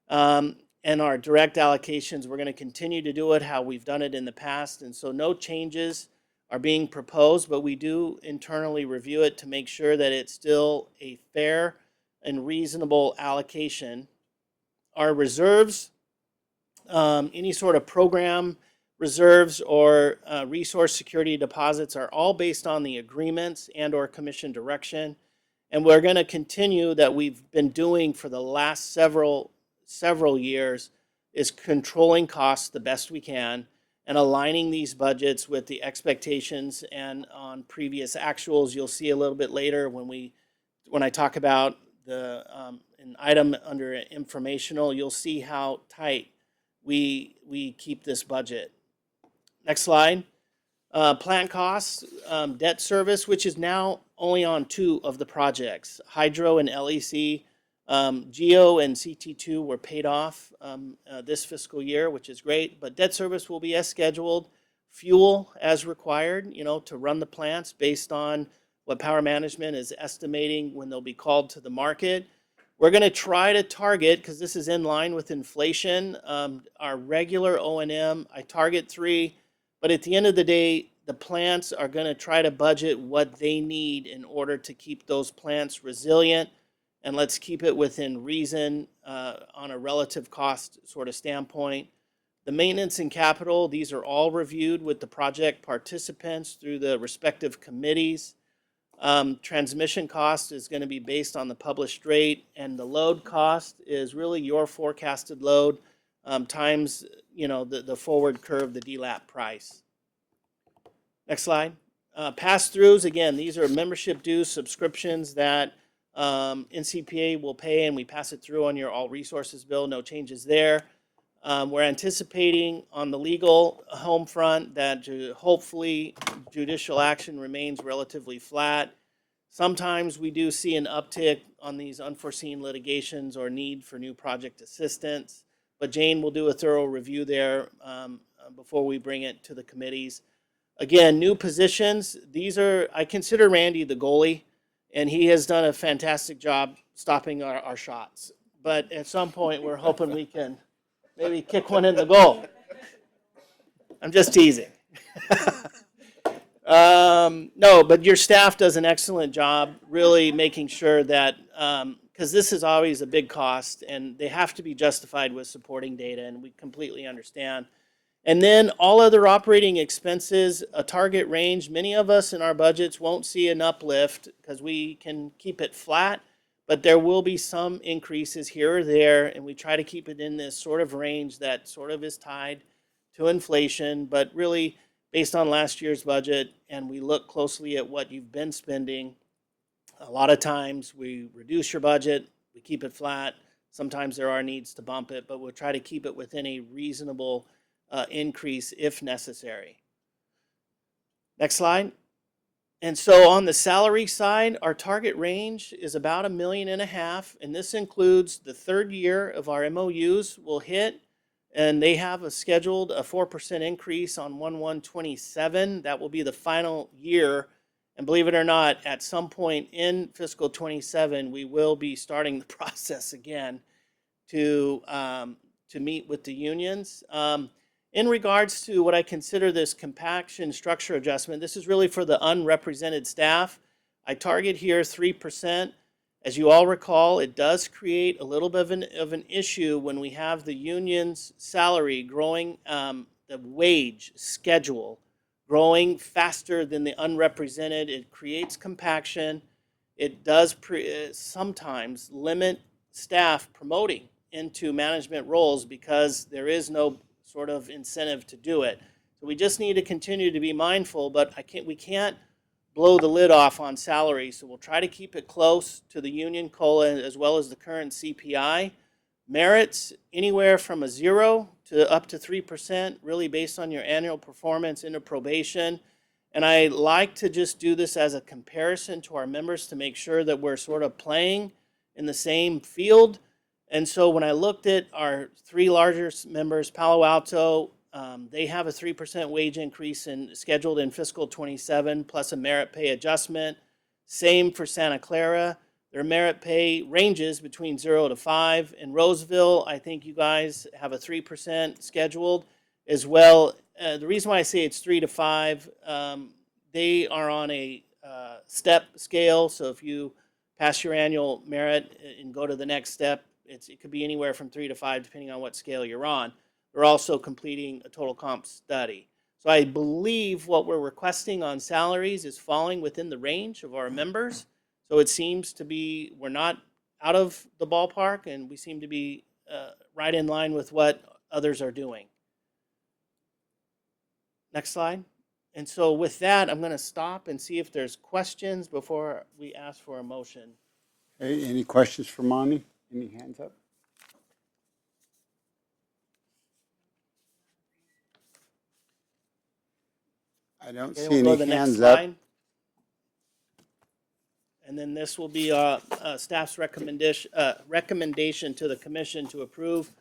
And our direct allocations, we're going to continue to do it how we've done it in the past. And so no changes are being proposed, but we do internally review it to make sure that it's still a fair and reasonable allocation. Our reserves, any sort of program reserves or resource security deposits are all based on the agreements and or commission direction. And we're going to continue that we've been doing for the last several years, is controlling costs the best we can and aligning these budgets with the expectations and on previous actuals. You'll see a little bit later when I talk about the an item under informational, you'll see how tight we keep this budget. Next slide. Plant costs, debt service, which is now only on 2 of the projects, Hydro and LEC. GEO and CT2 were paid off this fiscal year, which is great, but debt service will be as scheduled, fuel as required, to run the plants based on what power management is estimating when they'll be called to the market. We're going to try to target, because this is in line with inflation, our regular O&M. I target 3, but at the end of the day, the plants are going to try to budget what they need in order to keep those plants resilient. And let's keep it within reason on a relative cost sort of standpoint. The maintenance and capital, these are all reviewed with the project participants through the respective committees. Transmission cost is going to be based on the published rate, and the load cost is really your forecasted load times the forward curve, the DLAP price. Next slide. Pass-throughs, again, these are membership dues, subscriptions that NCPA will pay, and we pass it through on your all resources bill. No changes there. We're anticipating on the legal home front that hopefully judicial action remains relatively flat. Sometimes we do see an uptick on these unforeseen litigations or need for new project assistance, but Jane will do a thorough review there before we bring it to the committees. Again, new positions. I consider Randy the goalie, and he has done a fantastic job stopping our shots. But at some point, we're hoping we can maybe kick one in the goal. I'm just teasing. No, but your staff does an excellent job really making sure that, because this is always a big cost and they have to be justified with supporting data, and we completely understand. And then all other operating expenses, a target range. Many of us in our budgets won't see an uplift because we can keep it flat, but there will be some increases here or there, and we try to keep it in this sort of range that sort of is tied to inflation, but really based on last year's budget, and we look closely at what you've been spending. A lot of times we reduce your budget, we keep it flat. Sometimes there are needs to bump it, but we'll try to keep it within a reasonable increase if necessary. Next slide. And so on the salary side, our target range is about $1.5 million, and this includes the third year of our MOUs will hit, and they have a scheduled 4% increase on 1/1/27. That will be the final year. And believe it or not, at some point in fiscal 27, we will be starting the process again to meet with the unions. In regards to what I consider this compaction structure adjustment, this is really for the unrepresented staff. I target here 3%. As you all recall, it does create a little bit of an issue when we have the union's salary growing, the wage schedule growing faster than the unrepresented. It creates compaction. It does sometimes limit staff promoting into management roles because there is no sort of incentive to do it. So we just need to continue to be mindful, but we can't blow the lid off on salary. So we'll try to keep it close to the union COLA as well as the current CPI. Merits anywhere from a 0 to up to 3%, really based on your annual performance into probation. And I like to just do this as a comparison to our members to make sure that we're sort of playing in the same field. And so when I looked at our three largest members, Palo Alto, they have a 3% wage increase scheduled in fiscal 27 plus a merit pay adjustment. Same for Santa Clara. Their merit pay ranges between 0 to 5. In Roseville, I think you guys have a 3% scheduled as well. The reason why I say it's 3 to 5, they are on a step scale. So if you pass your annual merit and go to the next step, it could be anywhere from 3 to 5 depending on what scale you're on. We're also completing a total comp study. So I believe what we're requesting on salaries is falling within the range of our members. So it seems to be, we're not out of the ballpark, and we seem to be right in line with what others are doing. Next slide. And so with that, I'm going to stop and see if there's questions before we ask for a motion. Hey, any questions for Monty? Any hands up? I don't Okay, see we'll go to any the next hands up. slide. And then this will be staff's recommendation to the commission to approve.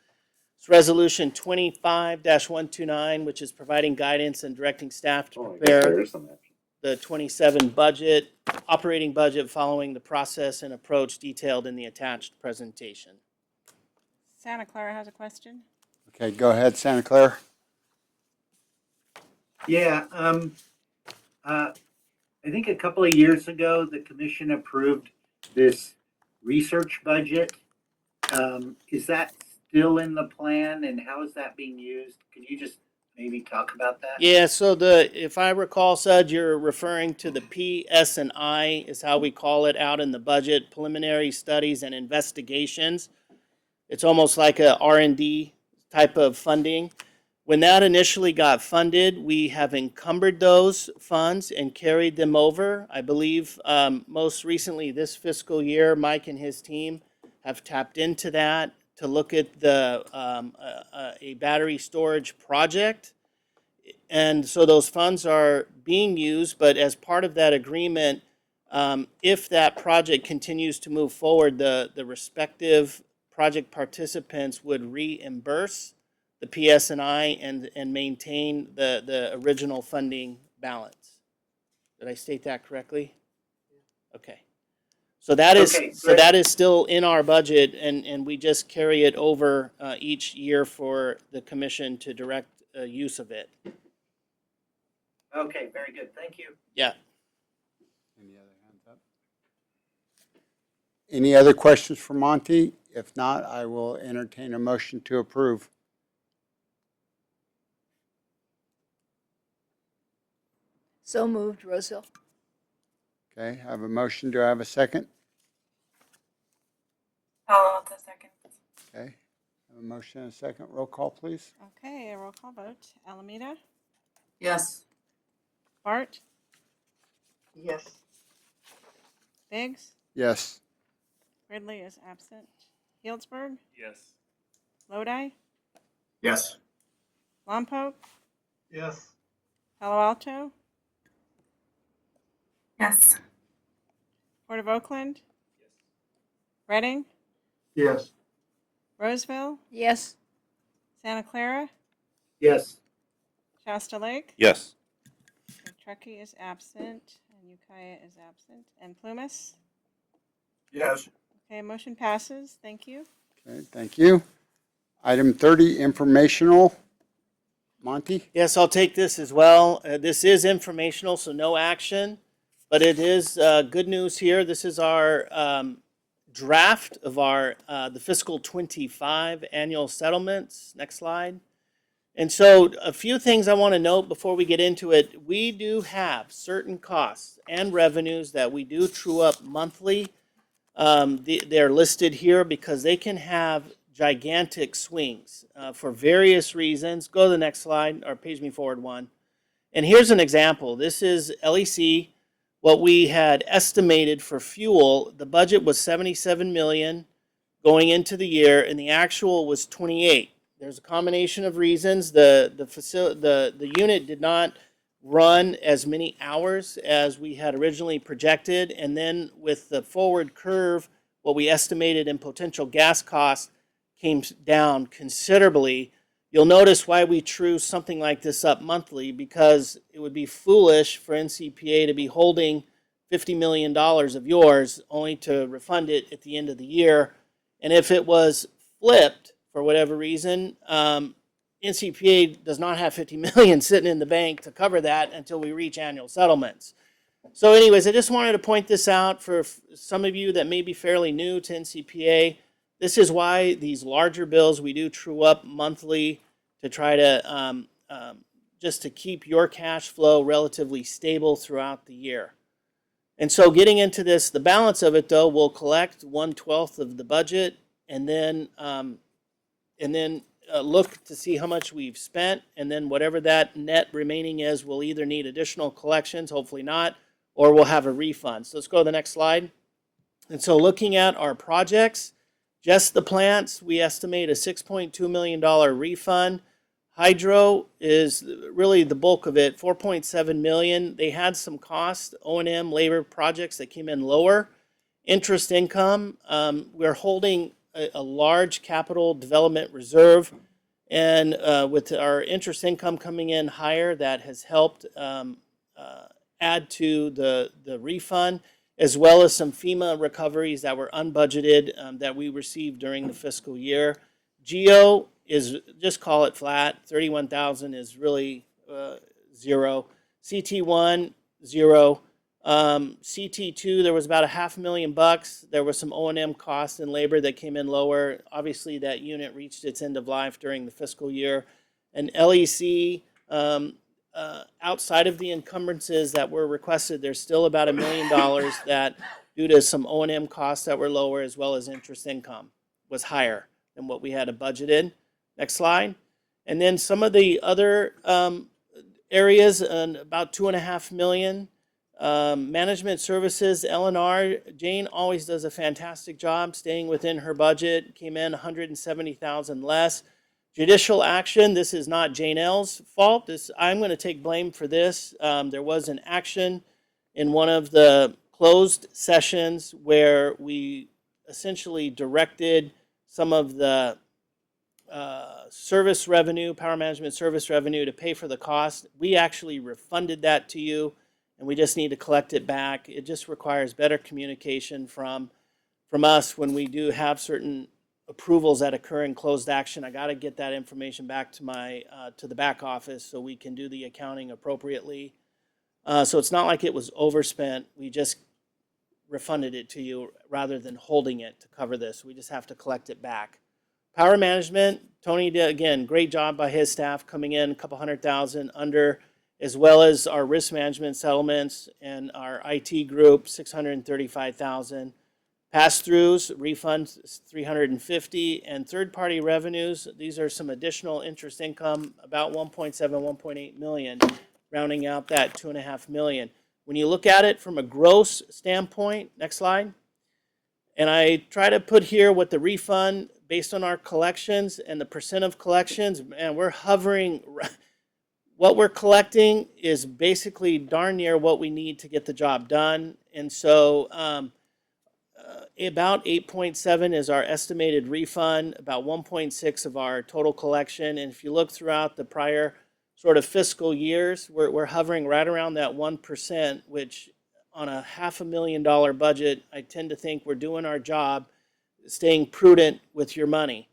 It's resolution 25-129, which is providing guidance and directing staff to prepare the 27 budget, operating budget following the process and approach detailed in the attached presentation. Santa Clara has a question. Okay, go ahead, Santa Clara. Yeah, I think a couple of years ago, the commission approved this research budget. Is that still in the plan, and how is that being used? Can you just maybe talk about that? Yeah, so if I recall, Sud, you're referring to the PS&I is how we call it out in the budget, preliminary studies and investigations. It's almost like a R&D type of funding. When that initially got funded, we have encumbered those funds and carried them over. I believe most recently this fiscal year, Mike and his team have tapped into that to look at a battery storage project. And so those funds are being used, but as part of that agreement, If that project continues to move forward, the respective project participants would reimburse the PSNI and maintain the original funding balance. Did I state that correctly? Okay. So that is Okay, great. that is still in our budget, and we just carry it over each year for the commission to direct use of it. Okay, very good. Thank you. Yeah. Any other hands up? Any other questions for Monty? If not, I will entertain a motion to approve. So moved, Roseville. Okay, I have a motion. Do I have a second? Follow up the second. Okay, I have a motion and a second. Roll call, please. Okay, a roll call vote. Alameda, Yes. Bart, Yes. Biggs, Yes. Ridley is absent. Healdsburg, Yes. Lodi, Yes. Lompoc, Yes. Palo Alto, Yes. Port of Oakland, Reading, Yes. Roseville, Yes. Santa Clara, Yes. Shasta Lake. Yes. Okay, Truckee is absent, and Ukiah is absent, and Plumas. Yes. Okay, motion passes. Thank you. Okay, thank you. Item 30, informational. Monty? Yes, I'll take this as well. This is informational, so no action, but it is good news here. This is our draft of our the fiscal 25 annual settlements. Next slide. And so a few things I want to note before we get into it. We do have certain costs and revenues that we do true up monthly. They're listed here because they can have gigantic swings for various reasons. Go to the next slide, or page me forward one. And here's an example. This is LEC. What we had estimated for fuel, the budget was 77 million going into the year, and the actual was 28. There's a combination of reasons. The unit did not run as many hours as we had originally projected, and then with the forward curve, what we estimated in potential gas costs came down considerably. You'll notice why we true something like this up monthly, because it would be foolish for NCPA to be holding $50 million of yours only to refund it at the end of the year. And if it was flipped for whatever reason, NCPA does not have 50 million sitting in the bank to cover that until we reach annual settlements. So anyways, I just wanted to point this out for some of you that may be fairly new to NCPA. This is why these larger bills we do true up monthly to try to just to keep your cash flow relatively stable throughout the year. And so getting into this, the balance of it though, we'll collect 1/12 of the budget and then look to see how much we've spent, and then whatever that net remaining is, we'll either need additional collections, hopefully not, or we'll have a refund. So let's go to the next slide. And so looking at our projects, just the plants, we estimate a $6.2 million refund. Hydro is really the bulk of it, $4.7 million. They had some cost, O&M, labor projects that came in lower. Interest income, we're holding a large capital development reserve, and with our interest income coming in higher, that has helped add to the refund, as well as some FEMA recoveries that were unbudgeted that we received during the fiscal year. Geo is, just call it flat, 31,000 is really zero. CT1, zero. CT2, there was about $500,000. There was some O&M costs and labor that came in lower. Obviously, that unit reached its end of life during the fiscal year. And LEC, outside of the encumbrances that were requested, there's still about $1 million that, due to some O&M costs that were lower, as well as interest income, was higher than what we had budgeted. Next slide. And then some of the other areas, about $2.5 million. Management services, L&R, Jane always does a fantastic job staying within her budget, came in $170,000 less. Judicial action, this is not Jane L's fault. I'm going to take blame for this. There was an action in one of the closed sessions where we essentially directed some of the service revenue, power management service revenue, to pay for the cost. We actually refunded that to you, and we just need to collect it back. It just requires better communication from us when we do have certain approvals that occur in closed action. I got to get that information back to my to the back office so we can do the accounting appropriately. So it's not like it was overspent. We just refunded it to you rather than holding it to cover this. We just have to collect it back. Power management, Tony did, again, great job by his staff coming in a couple $100,000 under, as well as our risk management settlements and our IT group, $635,000. Pass-throughs, refunds, $350,000, and third-party revenues. These are some additional interest income, about $1.7, $1.8 million, rounding out that $2.5 million. When you look at it from a gross standpoint, next slide, and I try to put here what the refund based on our collections and the percent of collections, and we're hovering. What we're collecting is basically darn near what we need to get the job done, and so about 8.7 is our estimated refund, about 1.6 of our total collection, and if you look throughout the prior sort of fiscal years, we're hovering right around that 1%, which on a $500,000 budget, I tend to think we're doing our job, staying prudent with your money.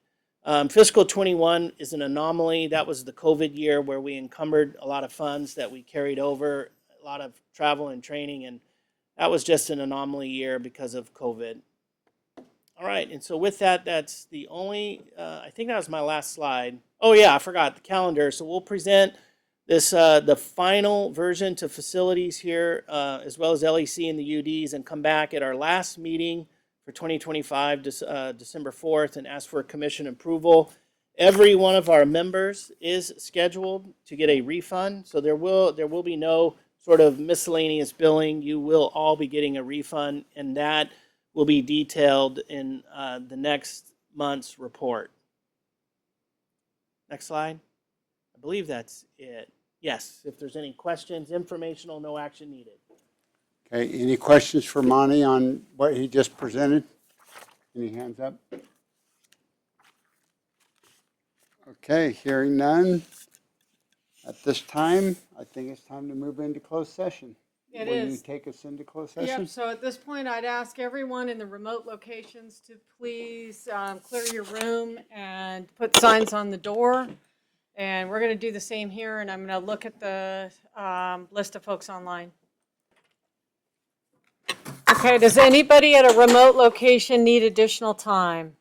Fiscal 21 is an anomaly. That was the COVID year where we encumbered a lot of funds that we carried over, a lot of travel and training, and that was just an anomaly year because of COVID. All right, and so with that, that's the only, I think that was my last slide. Oh yeah, I forgot the calendar. So we'll present this, the final version to facilities here, as well as LEC and the UDs, and come back at our last meeting for 2025, December 4th, and ask for commission approval. Every one of our members is scheduled to get a refund, so there will be no sort of miscellaneous billing. You will all be getting a refund, and that will be detailed in the next month's report. Next slide. I believe that's it. Yes, if there's any questions, informational, no action needed. Okay, any questions for Monty on what he just presented? Any hands up? Okay, hearing none. At this time, I think it's time to move into closed session. It Will you is. take us into closed session? Yep, so at this point, I'd ask everyone in the remote locations to please clear your room and put signs on the door. And we're going to do the same here, and I'm going to look at the list of folks online. Okay, does anybody at a remote location need additional time?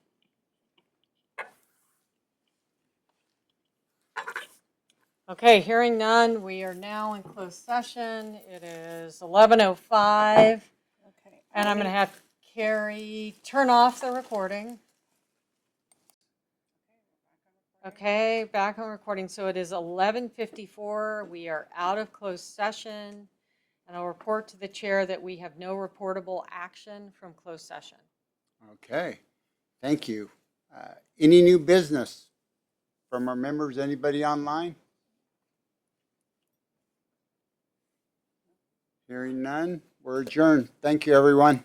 Okay, hearing none, we are now in closed session. It is 11:05. Okay. And I'm going to have Carrie turn off the recording. Okay, back on recording. So it is 11:54. We are out of closed session. And I'll report to the chair that we have no reportable action from closed session. Okay, thank you. Any new business from our members? Anybody online? Hearing none, we're adjourned. Thank you, everyone.